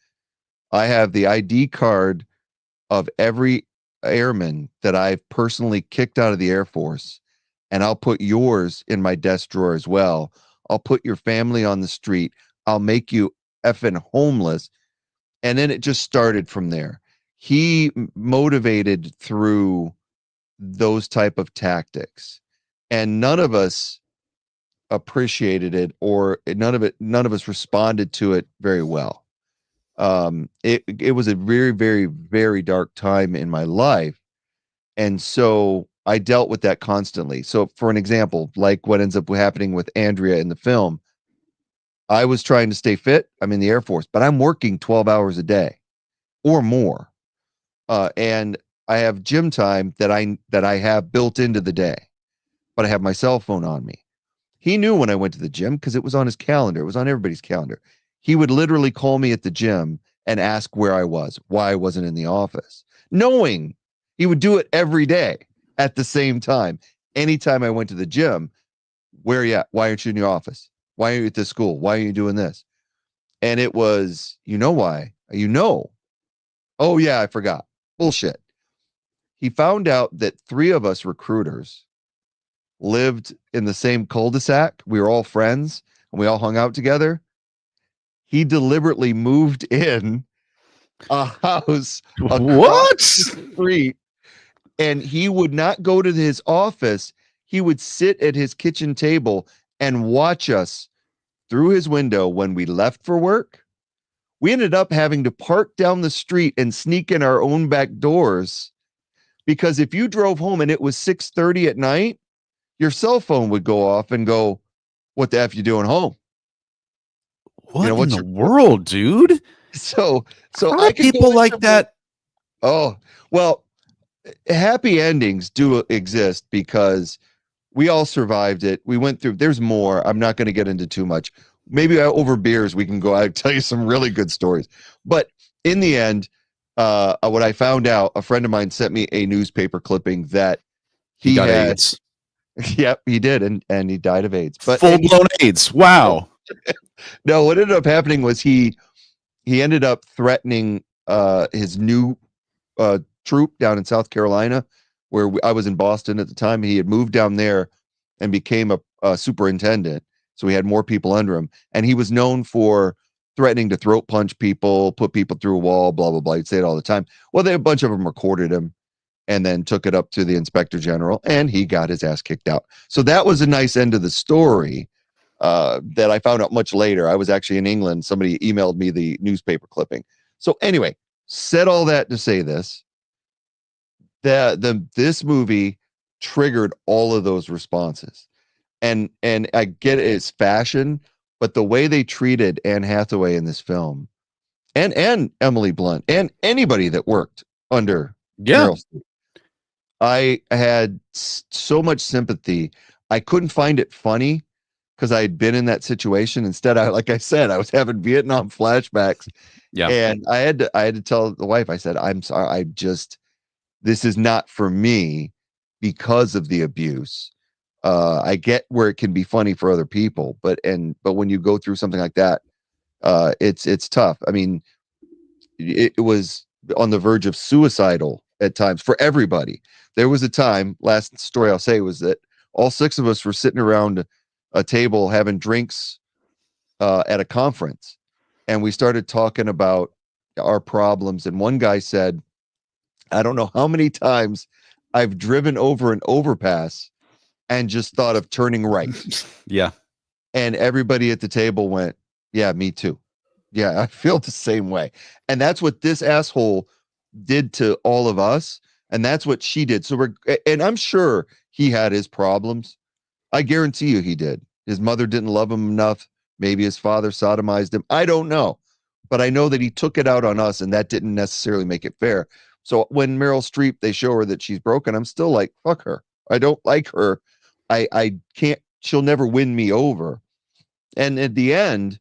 I have the ID card of every airman that I've personally kicked out of the Air Force, and I'll put yours in my desk drawer as well. I'll put your family on the street. I'll make you effing homeless. And then it just started from there. He motivated through those type of tactics, and none of us appreciated it, or none of us responded to it very well. It was a very, very, very dark time in my life, and so I dealt with that constantly. So for an example, like what ends up happening with Andrea in the film, I was trying to stay fit. I'm in the Air Force, but I'm working 12 hours a day or more. And I have gym time that I have built into the day, but I have my cell phone on me. He knew when I went to the gym because it was on his calendar. It was on everybody's calendar. He would literally call me at the gym and ask where I was, why I wasn't in the office, knowing he would do it every day at the same time. Anytime I went to the gym, where are you at? Why aren't you in your office? Why are you at this school? Why are you doing this? And it was, why? Oh, yeah, I forgot. Bullshit. He found out that 3 of us recruiters lived in the same cul-de-sac. We were all friends and we all hung out together. He deliberately moved in a house across What? the street, and he would not go to his office. He would sit at his kitchen table and watch us through his window when we left for work. We ended up having to park down the street and sneak in our own back doors, because if you drove home and it was 6:30 at night, your cell phone would go off and go, what the F you doing home? What in what's the world, dude? So How I do could people go like into that. Oh, well, happy endings do exist because we all survived it. We went through, there's more. I'm not going to get into too much. Maybe over beers, we can go out and tell you some really good stories. But in the end, what I found out, a friend of mine sent me a newspaper clipping that He got had, AIDS. Yep, he did, and he died of AIDS. But Full blown AIDS. Wow. no, what ended up happening was he ended up threatening his new troop down in South Carolina, where I was in Boston at the time. He had moved down there and became a superintendent, so he had more people under him, and he was known for threatening to throat punch people, put people through a wall, blah blah blah. He'd say it all the time. Well, a bunch of them recorded him and then took it up to the inspector general, and he got his ass kicked out. So that was a nice end of the story that I found out much later. I was actually in England. Somebody emailed me the newspaper clipping. So anyway, said all that to say this: this movie triggered all of those responses, and I get it's fashion, but the way they treated Anne Hathaway in this film, and Emily Blunt, and anybody that worked under Meryl Streep, I had so much sympathy. I couldn't find it funny because I had been in that situation. Instead, like I said, I was having Vietnam flashbacks. Yeah. And I had to tell the wife, I said, I'm sorry, this is not for me because of the abuse. I get where it can be funny for other people, but when you go through something like that, it's tough. I mean, it was on the verge of suicidal at times for everybody. There was a time, last story I'll say, was that all six of us were sitting around a table having drinks at a conference, and we started talking about our problems. And one guy said, I don't know how many times I've driven over an overpass and just thought of turning right. Yeah. And everybody at the table went, yeah, me too. Yeah, I feel the same way. And that's what this asshole did to all of us. And that's what she did. So and I'm sure he had his problems. I guarantee you he did. His mother didn't love him enough. Maybe his father sodomized him. I don't know. But I know that he took it out on us, and that didn't necessarily make it fair. So when Meryl Streep, they show her that she's broken, I'm still like, fuck her. I don't like her. I can't, she'll never win me over. And at the end,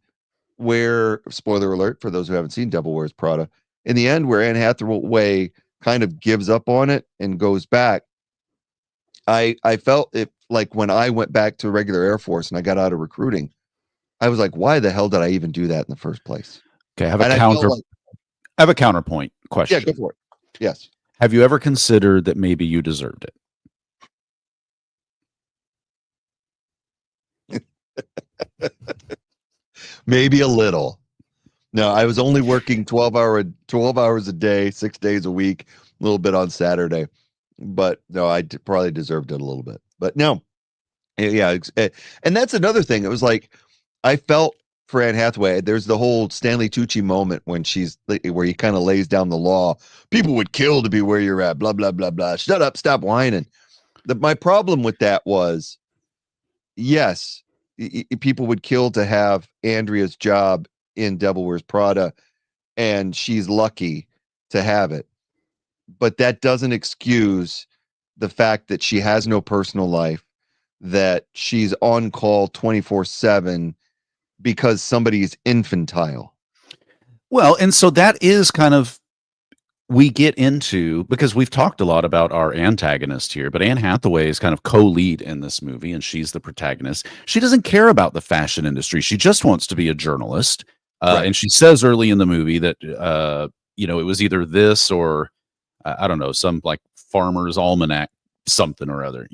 where, spoiler alert for those who haven't seen Devil Wears Prada, in the end, where Anne Hathaway kind of gives up on it and goes back, I felt it like when I went back to regular Air Force and I got out of recruiting, I was like, why the hell did I even do that in the first place? Okay, I have a counterpoint question. Yeah, go for it. Yes. Have you ever considered that maybe you deserved it? Maybe a little. No, I was only working 12 hours a day, 6 days a week, a little bit on Saturday. But no, I probably deserved it a little bit. But no. Yeah, and that's another thing. It was like I felt for Anne Hathaway. There's the whole Stanley Tucci moment when where he kind of lays down the law. People would kill to be where you're at. Blah blah blah blah. Shut up, stop whining. My problem with that was, yes, people would kill to have Andrea's job in Devil Wears Prada, and she's lucky to have it. But that doesn't excuse the fact that she has no personal life, that she's on call 24/7 because somebody is infantile. Well, and so that is kind of, we get into, because we've talked a lot about our antagonist here, but Anne Hathaway is kind of co-lead in this movie, and she's the protagonist. She doesn't care about the fashion industry. She just wants to be a journalist. Right. And she says early in the movie that, it was either this or, I don't know, some like Farmer's Almanac, something or other,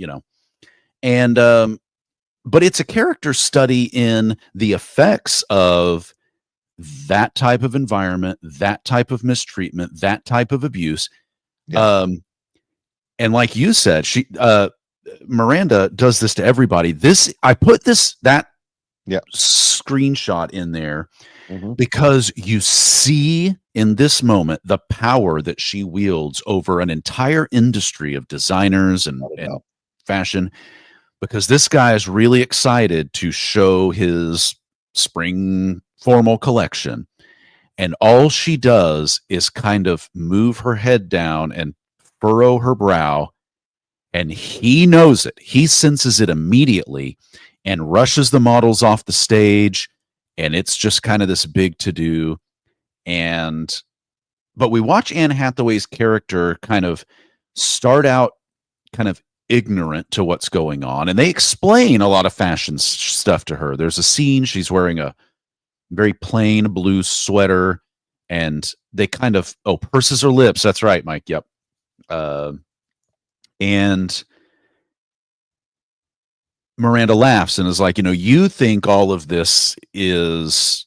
And, but it's a character study in the effects of that type of environment, that type of mistreatment, that type of abuse. Yeah. And like you said, Miranda does this to everybody. I put that screenshot in there because you see in this moment the power that she wields over an entire industry of designers and fashion, because this guy is really excited to show his spring formal collection, and all she does is kind of move her head down and furrow her brow, and he knows it. He senses it immediately and rushes the models off the stage, and it's just kind of this big to-do. But we watch Anne Hathaway's character kind of start out kind of ignorant to what's going on, and they explain a lot of fashion stuff to her. There's a scene she's wearing a very plain blue sweater, and they kind of purses her lips. That's right, Mike. Yep. And Miranda laughs and is like, you think all of this is,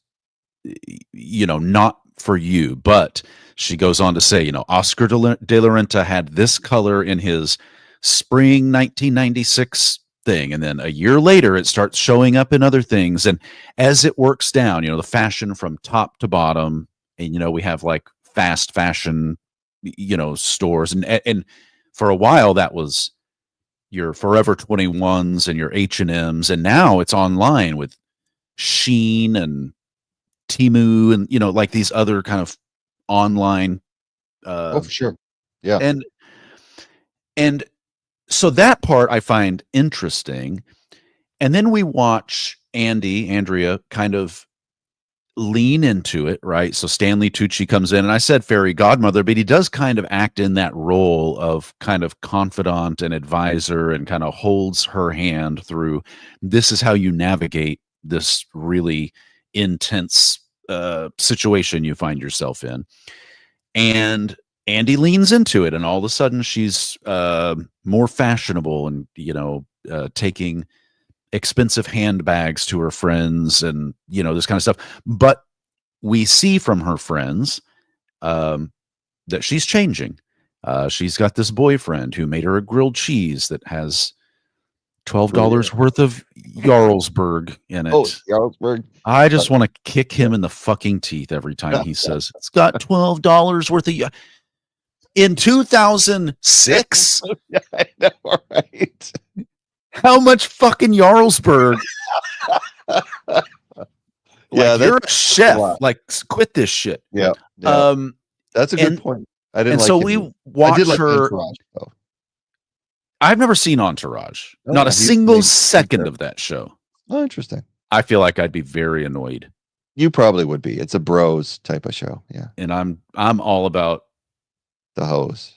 not for you, but she goes on to say, Oscar de la Renta had this color in his spring 1996 thing, and then a year later it starts showing up in other things, and as it works down, the fashion from top to bottom, and we have like fast fashion stores, and for a while that was your Forever 21s and your H&Ms, and now it's online with Shein and Temu and like these other kind of online for sure. Yeah. And so that part I find interesting. And then we watch Andrea kind of lean into it, right? So Stanley Tucci comes in, and I said fairy godmother, but he does kind of act in that role of kind of confidant and advisor, and kind of holds her hand through, this is how you navigate this really intense situation you find yourself in. And Andy leans into it, and all of a sudden she's more fashionable, and taking expensive handbags to her friends, and this kind of stuff. But we see from her friends that she's changing. She's got this boyfriend who made her a grilled cheese that has $12 worth of Jarlsberg in it. Oh, Jarlsberg. I just want to kick him in the fucking teeth every time he says it's got $12 worth of. In 2006, Yeah, I know, right? how much fucking Jarlsberg? You're a chef. Like, quit this shit. Yeah. That's a good point. I didn't. And like so it. we watch her. Entourage, though. I've never seen Entourage. Oh, Not a single second sure. of that show. Oh, interesting. I feel like I'd be very annoyed. You probably would be. It's a bros type of show. Yeah. And I'm all about the hose.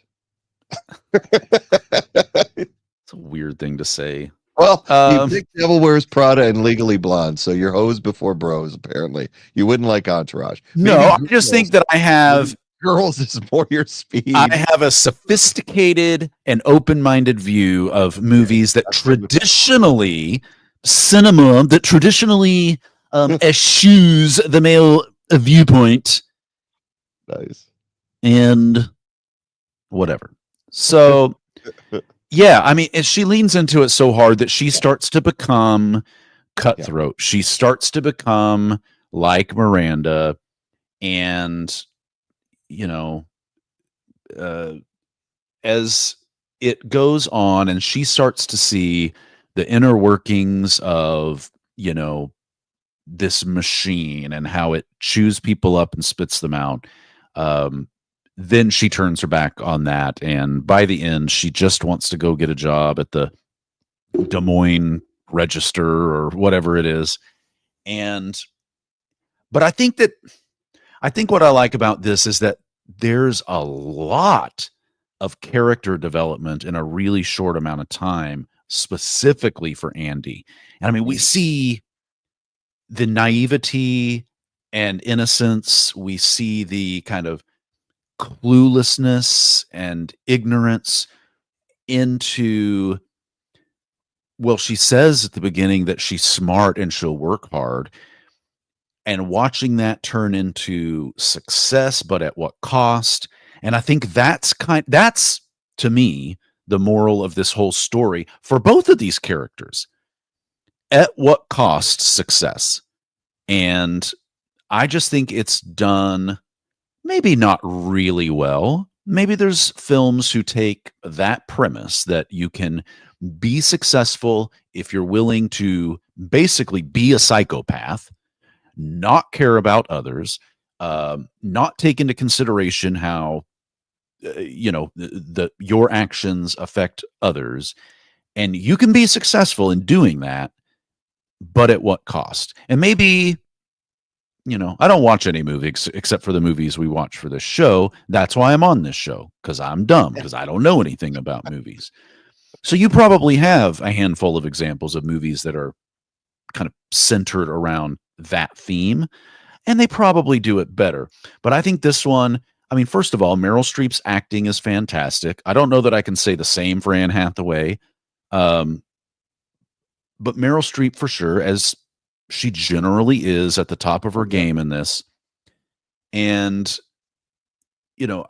It's a weird thing to say. Well, you picked Devil Wears Prada and Legally Blonde, so you're hose before bros. Apparently, you wouldn't like Entourage. No, I just think that I have girls is more your speed. I have a sophisticated and open-minded view of movies that traditionally eschews the male viewpoint. Nice. And whatever. So, yeah, I mean, she leans into it so hard that she starts to become cutthroat. She starts to become like Miranda, and as it goes on, and she starts to see the inner workings of this machine and how it chews people up and spits them out. Then she turns her back on that, and by the end, she just wants to go get a job at the Des Moines Register or whatever it is. But I think what I like about this is that there's a lot of character development in a really short amount of time, specifically for Andy. And I mean, we see the naivety and innocence. We see the kind of cluelessness and ignorance into, well, she says at the beginning that she's smart and she'll work hard, and watching that turn into success, but at what cost. And I think that's to me the moral of this whole story for both of these characters. At what cost success? And I just think it's done maybe not really well. Maybe there's films who take that premise that you can be successful if you're willing to basically be a psychopath, not care about others, not take into consideration how your actions affect others, and you can be successful in doing that, but at what cost? And maybe I don't watch any movies except for the movies we watch for this show. That's why I'm on this show, because I'm dumb, because I don't know anything about movies. So you probably have a handful of examples of movies that are kind of centered around that theme, and they probably do it better. But I think this one, I mean, first of all, Meryl Streep's acting is fantastic. I don't know that I can say the same for Anne Hathaway, um, but Meryl Streep for sure, as she generally is at the top of her game in this. And you know,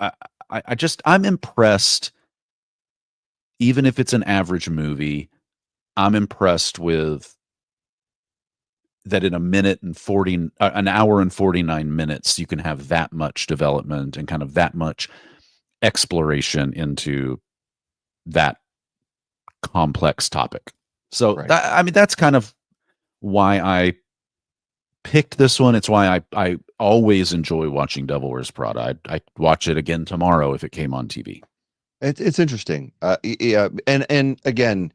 I'm impressed. Even if it's an average movie, I'm impressed with that in an hour and 49 minutes, you can have that much development and kind of that much exploration into that complex topic. So, Right. I mean, that's kind of why I picked this one. It's why I always enjoy watching Devil Wears Prada. I'd watch it again tomorrow if it came on TV. It's interesting. Yeah, and again,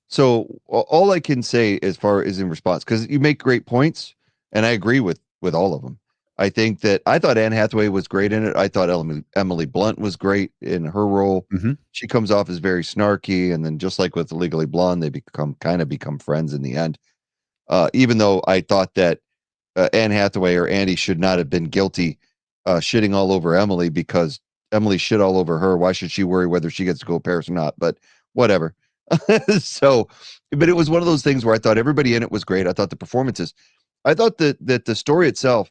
so all I can say as far as in response, because you make great points, and I agree with all of them. I think that I thought Anne Hathaway was great in it. I thought Emily Blunt was great in her role. Mm-hmm. She comes off as very snarky, and then just like with Legally Blonde, they become friends in the end. Even though I thought that Anne Hathaway or Andy should not have been guilty shitting all over Emily because Emily shit all over her. Why should she worry whether she gets to go to Paris or not? But whatever. So, but it was one of those things where I thought everybody in it was great. I thought the performances, I thought that the story itself,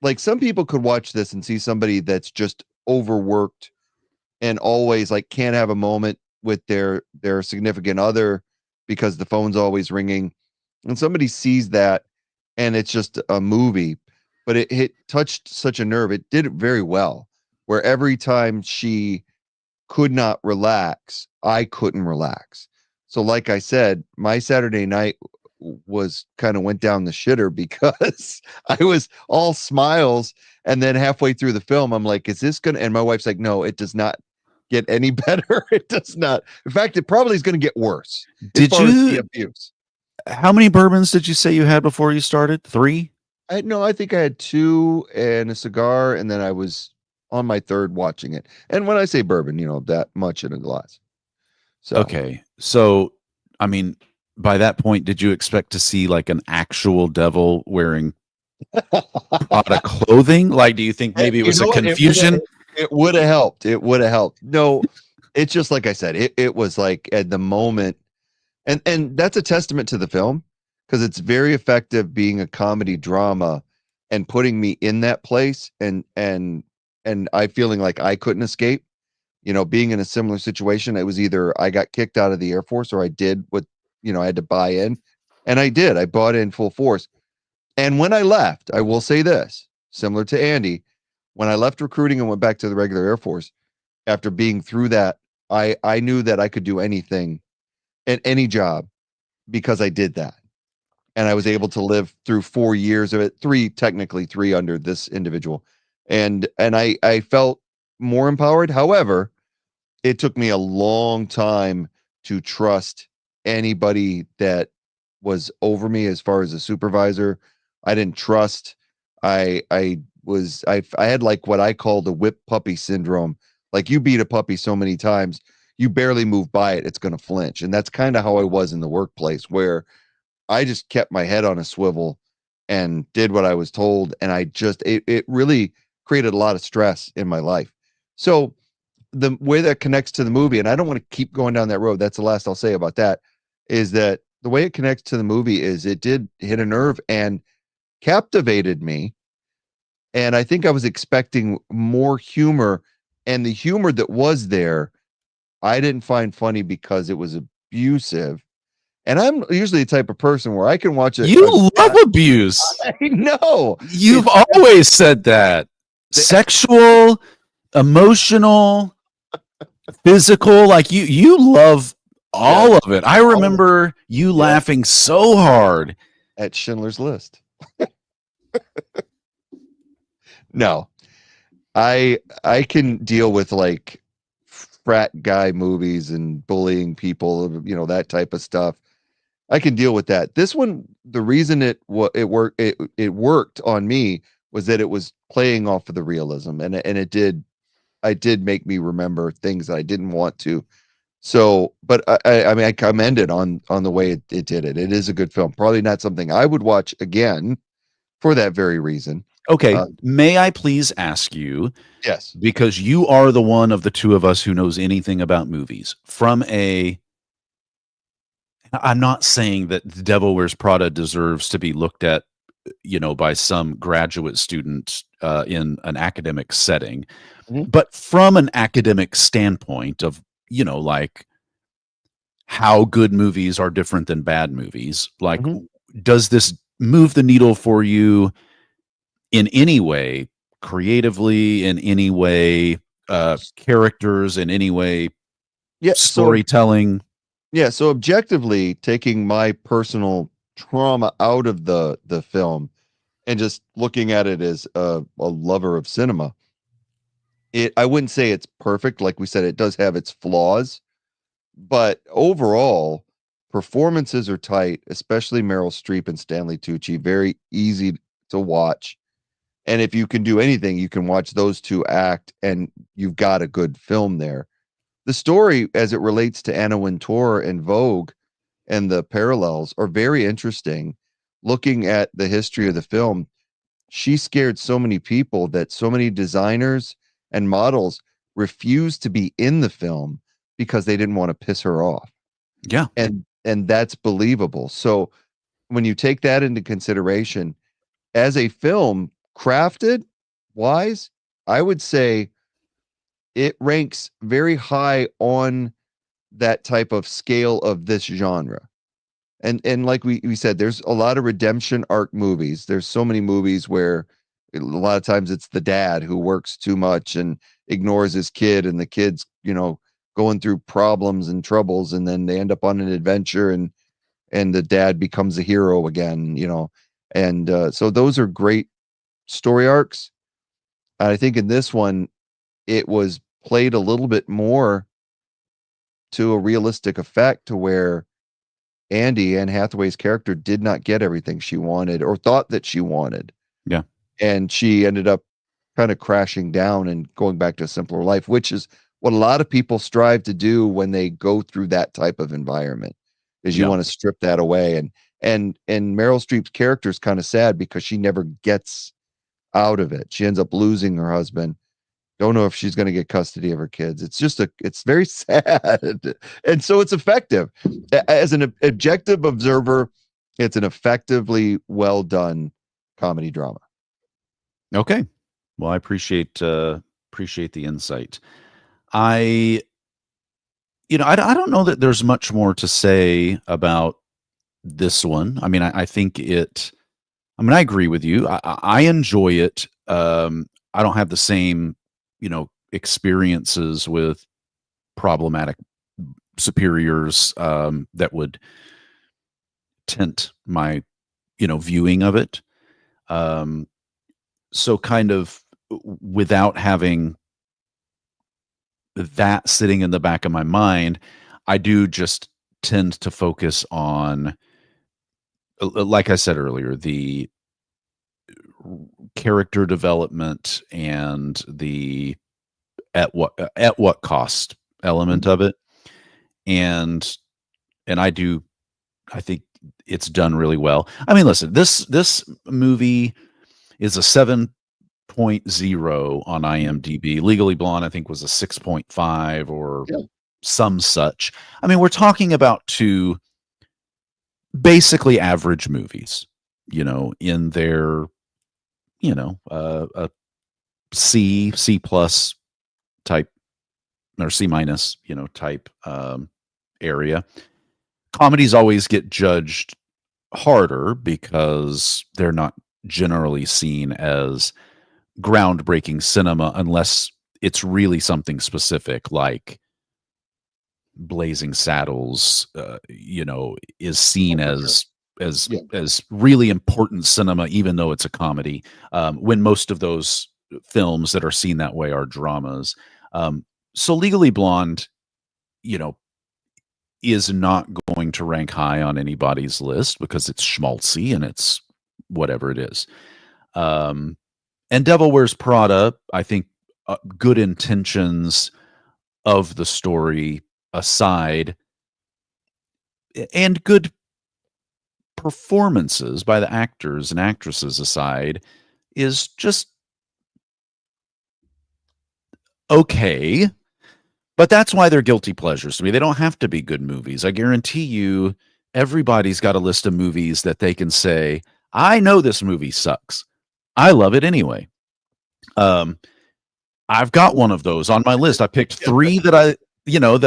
like some people could watch this and see somebody that's just overworked and always like can't have a moment with their significant other because the phone's always ringing. And somebody sees that and it's just a movie, but it touched such a nerve. It did it very well, where every time she could not relax, I couldn't relax. So, like I said, my Saturday night was kind of went down the shitter because I was all smiles, and then halfway through the film, I'm like, "Is this gonna?" And my wife's like, "No, it does not get any better. It does not. In fact, it probably is going to get worse." Did you? The abuse? How many bourbons did you say you had before you started? 3? I think I had 2 and a cigar, and then I was on my 3rd watching it. And when I say bourbon, that much in a glass. So Okay. So, I mean, by that point, did you expect to see like an actual devil wearing Prada clothing? Like, do you think maybe it was a confusion? It would have helped. It would have helped. No, it's just like I said, it was like at the moment, and that's a testament to the film because it's very effective being a comedy drama and putting me in that place and I feeling like I couldn't escape. Being in a similar situation, it was either I got kicked out of the Air Force or I did what, I had to buy in. And I did. I bought in full force. And when I left, I will say this, similar to Andy, when I left recruiting and went back to the regular Air Force, after being through that, I knew that I could do anything at any job because I did that. And I was able to live through 4 years of it, technically 3 under this individual. And I felt more empowered. However, it took me a long time to trust anybody that was over me as far as a supervisor. I didn't trust. I had like what I call the whip puppy syndrome. Like you beat a puppy so many times, you barely move by it, it's going to flinch. And that's kind of how I was in the workplace, where I just kept my head on a swivel and did what I was told. And it really created a lot of stress in my life. So the way that connects to the movie, and I don't want to keep going down that road, that's the last I'll say about that, is that the way it connects to the movie is it did hit a nerve and captivated me. And I think I was expecting more humor, and the humor that was there, I didn't find funny because it was abusive. And I'm usually the type of person where I can watch it. You love abuse. I know. You've always said that. Sexual, emotional, physical, like you love all of it. I remember you laughing so hard at Schindler's List. No. I can deal with like frat guy movies and bullying people, that type of stuff. I can deal with that. This one, the reason it worked on me was that it was playing off of the realism, and it did make me remember things that I didn't want to. So, but I mean, I commend it on the way it did it. It is a good film. Probably not something I would watch again for that very reason. Okay, Uh, may I please ask you, yes. because you are the one of the two of us who knows anything about movies, I'm not saying that The Devil Wears Prada deserves to be looked at, by some graduate student in an academic setting, Mhm. but from an academic standpoint of, like how good movies are different than bad movies, like, Mhm. does this move the needle for you in any way, creatively, in any way, characters, in any way, Yeah. storytelling? So objectively, taking my personal trauma out of the film and just looking at it as a lover of cinema, I wouldn't say it's perfect. Like we said, it does have its flaws, but overall, performances are tight, especially Meryl Streep and Stanley Tucci. Very easy to watch. And if you can do anything, you can watch those two act, and you've got a good film there. The story, as it relates to Anna Wintour and Vogue and the parallels, are very interesting. Looking at the history of the film, she scared so many people that so many designers and models refused to be in the film because they didn't want to piss her off. Yeah. And that's believable. So when you take that into consideration, as a film crafted wise, I would say it ranks very high on that type of scale of this genre. And like we said, there's a lot of redemption arc movies. There's so many movies where a lot of times it's the dad who works too much and ignores his kid, and the kid's, going through problems and troubles, and then they end up on an adventure, and the dad becomes a hero again. And so those are great story arcs. I think in this one, it was played a little bit more to a realistic effect, to where Anne Hathaway's character, did not get everything she wanted or thought that she wanted. Yeah. And she ended up kind of crashing down and going back to a simpler life, which is what a lot of people strive to do when they go through that type of environment, is you Yeah. want to strip that away. And Meryl Streep's character is kind of sad because she never gets out of it. She ends up losing her husband. Don't know if she's going to get custody of her kids. It's very sad. And so it's effective. As an objective observer, it's an effectively well done comedy drama. Okay. Well, I appreciate the insight. I I don't know that there's much more to say about this one. I mean, I think I agree with you. I enjoy it. I don't have the same, experiences with problematic superiors that would tint my, viewing of it. Um, so kind of without having that sitting in the back of my mind, I do just tend to focus on, like I said earlier, the character development and the at what cost element of it. And I think it's done really well. I mean, listen, this movie is a 7.0 on IMDb. Legally Blonde, I think, was a 6.5 or Yeah. some such. I mean, we're talking about two basically average movies, in their, a C plus type, or C minus, type area. Comedies always get judged harder because they're not generally seen as groundbreaking cinema unless it's really something specific, like Blazing Saddles, is seen Oh, for sure. as Yeah. as really important cinema, even though it's a comedy. When most of those films that are seen that way are dramas. So Legally Blonde, you know, is not going to rank high on anybody's list because it's schmaltzy and it's whatever it is. Um, and Devil Wears Prada, I think, good intentions of the story aside, and good performances by the actors and actresses aside, is just okay. But that's why they're guilty pleasures to me. They don't have to be good movies. I guarantee you, everybody's got a list of movies that they can say, I know this movie sucks. I love it anyway. I've got one of those on my list. I picked 3 that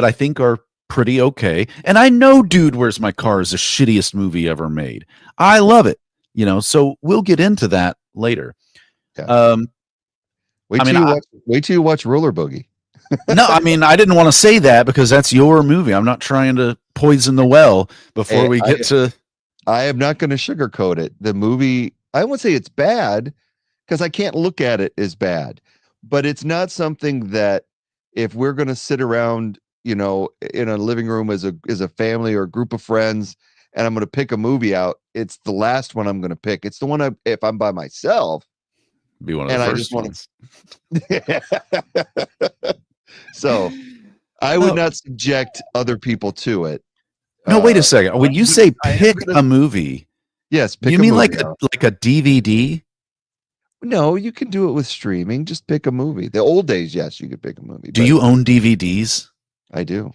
I think are pretty okay. And I know Dude, Where's My Car is the shittiest movie ever made. I love it. So we'll get into that later. Yeah. Wait till you watch Roller Boogie. No, I mean, I didn't want to say that because that's your movie. I'm not trying to poison the well before we get to. I am not going to sugarcoat it. The movie, I won't say it's bad because I can't look at it as bad, but it's not something that if we're going to sit around, in a living room as a family or a group of friends, and I'm going to pick a movie out, it's the last one I'm going to pick. It's the one if I'm by myself. Be one of the first ones. So I would not subject other people to it. No, wait a second. When you say pick a movie, yes, you mean like a DVD? No, you can do it with streaming. Just pick a movie. The old days, yes, you could pick a movie. Do you own DVDs? I do.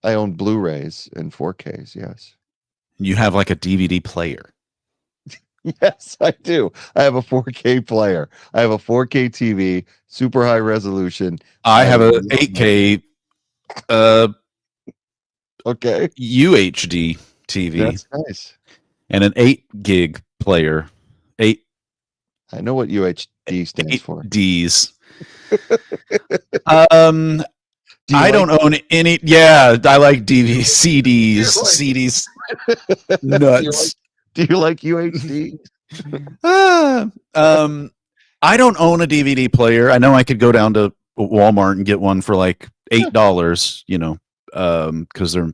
I own Blu-rays and 4Ks, yes. You have like a DVD player? Yes, I do. I have a 4K player. I have a 4K TV, super high resolution. I have a 8K okay. UHD TV. That's nice. And an 8 gig player. I know what UHD stands for. Ds. I don't own any. Yeah, I like CDs. CDs. Nuts. Do you like UHD? I don't own a DVD player. I know I could go down to Walmart and get one for like $8, because they're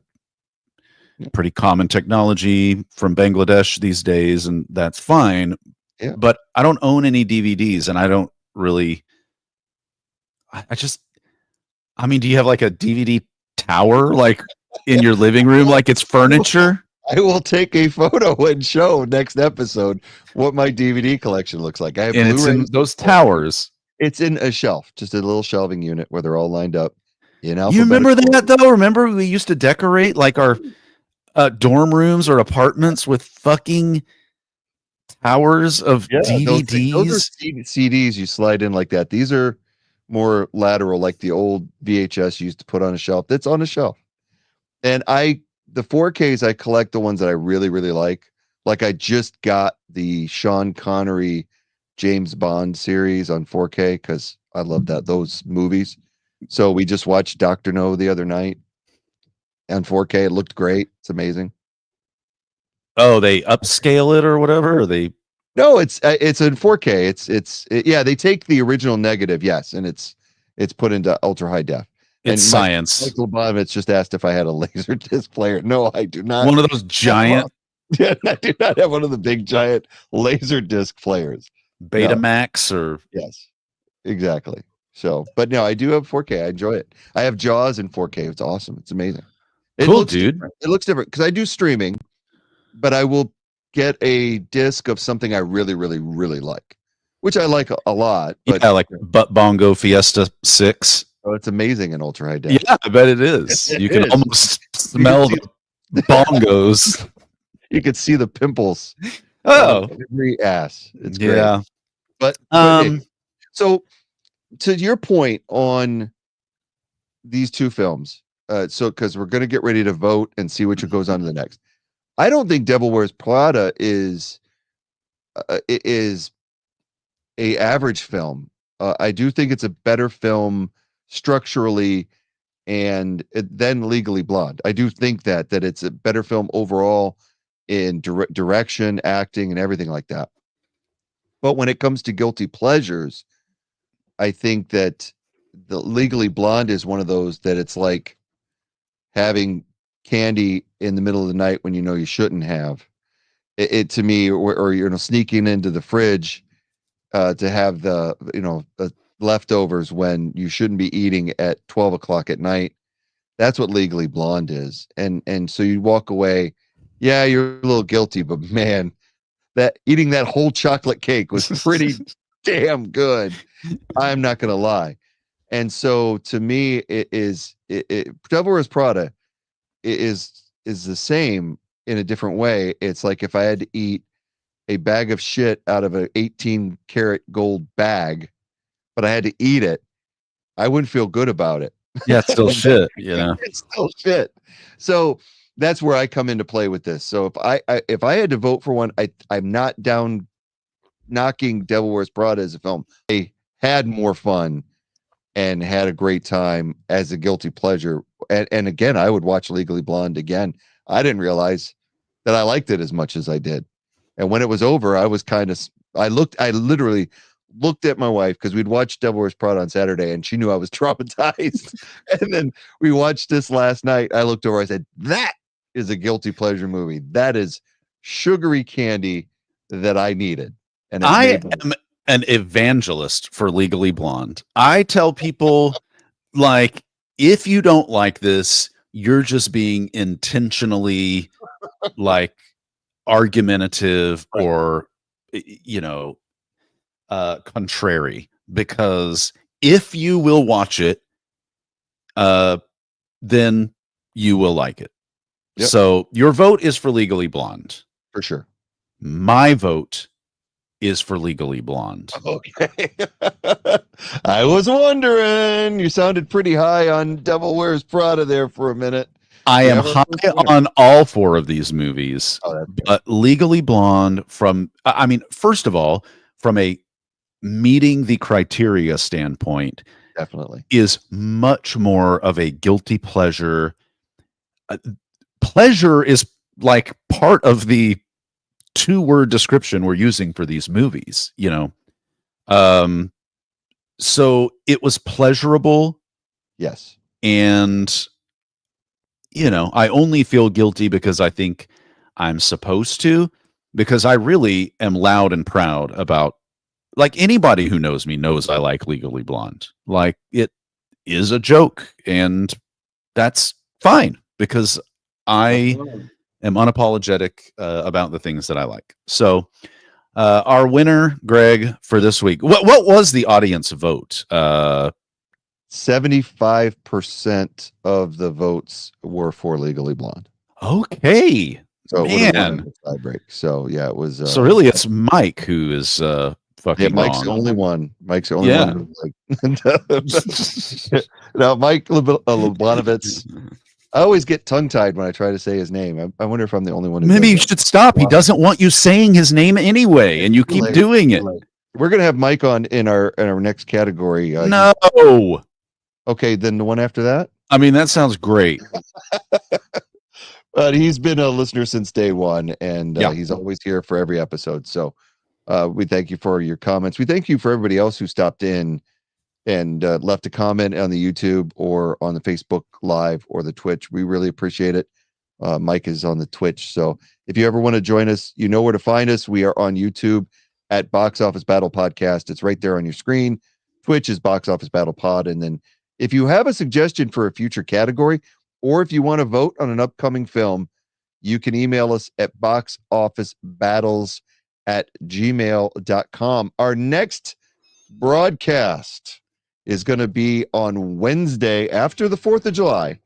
pretty common technology from Bangladesh these days, and that's fine. Yeah. But I don't own any DVDs, and I don't really. I mean, do you have like a DVD tower like in your living room, like it's furniture? I will take a photo and show next episode what my DVD collection looks like. I have and it's in those towers. It's in a shelf, just a little shelving unit where they're all lined up. You remember that though? Remember we used to decorate like our dorm rooms or apartments with fucking towers of DVDs. Those are CDs you slide in like that. These are more lateral, like the old VHS used to put on a shelf. That's on a shelf. And the 4Ks, I collect the ones that I really, really like. Like I just got the Sean Connery James Bond series on 4K because I love those movies. So we just watched Dr. No the other night on 4K. It looked great. It's amazing. Oh, they upscale it or whatever? Or they? No, it's in 4K. Yeah, they take the original negative, yes, and it's put into ultra high def. It's science. Michael Bobovitz just asked if I had a laser disc player. No, I do not. One of those giant. Yeah, I do not have one of the big giant laser disc players. Betamax or yes, exactly. So, but no, I do have 4K. I enjoy it. I have Jaws in 4K. It's awesome. It's amazing. Cool, dude. It looks different because I do streaming, but I will get a disc of something I really, really, really like, which I like a lot. But yeah, like Butt Bongo Fiesta 6. Oh, it's amazing in ultra high def. Yeah, I bet it is. You can almost smell the bongos. You could see the pimples. Oh, every ass. It's great. Yeah. But so to your point on these two films, because we're going to get ready to vote and see which goes on to the next. I don't think Devil Wears Prada is a average film. I do think it's a better film structurally and then Legally Blonde. I do think that it's a better film overall in direction, acting, and everything like that. But when it comes to guilty pleasures, I think that the Legally Blonde is one of those that it's like having candy in the middle of the night when you shouldn't have it to me, or sneaking into the fridge to have the leftovers when you shouldn't be eating at 12 o'clock at night. That's what Legally Blonde is. And so you walk away, yeah, you're a little guilty, but man, that eating that whole chocolate cake was pretty damn good. I'm not gonna lie. And so to me, Devil Wears Prada is the same in a different way. It's like if I had to eat a bag of shit out of an 18 karat gold bag, but I had to eat it, I wouldn't feel good about it. Yeah, it's still shit. You know, It's still shit. So that's where I come into play with this. So if I had to vote for one, I'm not down knocking Devil Wears Prada as a film. I had more fun and had a great time as a guilty pleasure. And again, I would watch Legally Blonde again. I didn't realize that I liked it as much as I did. And when it was over, I was I literally looked at my wife because we'd watched Devil Wears Prada on Saturday and she knew I was traumatized. And then we watched this last night. I looked over, I said, that is a guilty pleasure movie. That is sugary candy that I needed. And I am an evangelist for Legally Blonde. I tell people, like, if you don't like this, you're just being intentionally like argumentative or contrary, because if you will watch it, then you will like it. Yep. So your vote is for Legally Blonde. For sure. My vote is for Legally Blonde. Okay. I was wondering. You sounded pretty high on Devil Wears Prada there for a minute. I am high on all four of these movies, but Legally Blonde, first of all, from a meeting the criteria standpoint, definitely is much more of a guilty pleasure. Pleasure is like part of the 2-word description we're using for these movies, so it was pleasurable. Yes. And I only feel guilty because I think I'm supposed to, because I really am loud and proud about, like, anybody who knows me knows I like Legally Blonde. Like, it is a joke, and that's fine because I am unapologetic about the things that I like. So our winner, Greg, for this week, what was the audience vote? 75% of the votes were for Legally Blonde. Okay. So man, tie break. So yeah, it was. So really, it's Mike who is fucking. Yeah, Mike's on. the only one. Mike's the only one. Now, Mike Lobanovitz. I always get tongue tied when I try to say his name. I wonder if I'm the only one. Maybe you should stop. He doesn't want you saying his name anyway, and you keep doing it. We're gonna have Mike on in our next category. No. Okay, then the one after that. I mean, that sounds great. But he's been a listener since day one, and he's always here for every episode. So we thank you for your comments. We thank you for everybody else who stopped in and left a comment on the YouTube or on the Facebook Live or the Twitch. We really appreciate it. Mike is on the Twitch. So if you ever want to join us, you know where to find us. We are on YouTube at Box Office Battle Podcast. It's right there on your screen. Twitch is Box Office Battle Pod. And then if you have a suggestion for a future category, or if you want to vote on an upcoming film, you can email us at boxofficebattles@gmail.com. Our next broadcast is going to be on Wednesday after the 4th of July.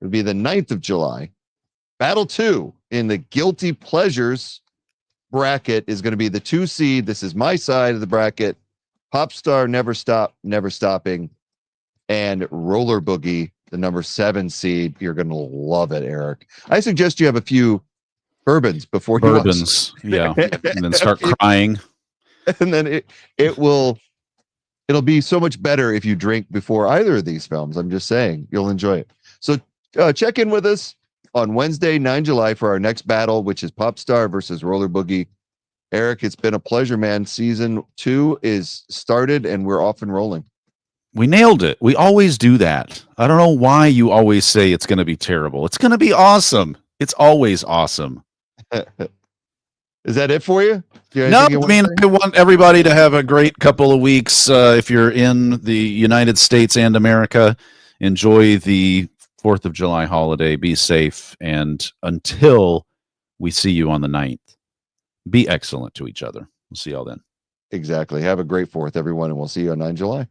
It'll be the 9th of July. Battle 2 in the Guilty Pleasures bracket is going to be the 2 seed. This is my side of the bracket. Popstar, Never Stop, Never Stopping, and Roller Boogie, the number 7 seed. You're going to love it, Eric. I suggest you have a few bourbons before you watch. Yeah, and then start crying. And then it'll be so much better if you drink before either of these films. I'm just saying, you'll enjoy it. So check in with us on Wednesday, 9 July for our next battle, which is Popstar versus Roller Boogie. Eric, it's been a pleasure, man. Season 2 is started and we're off and rolling. We nailed it. We always do that. I don't know why you always say it's going to be terrible. It's going to be awesome. It's always awesome. Is that it for you? No, I mean, I want everybody to have a great couple of weeks if you're in the United States and America. enjoy the 4th of July holiday. Be safe. And until we see you on the 9th, be excellent to each other. We'll see y'all then. Exactly. Have a great 4th, everyone, and we'll see you on 9 July.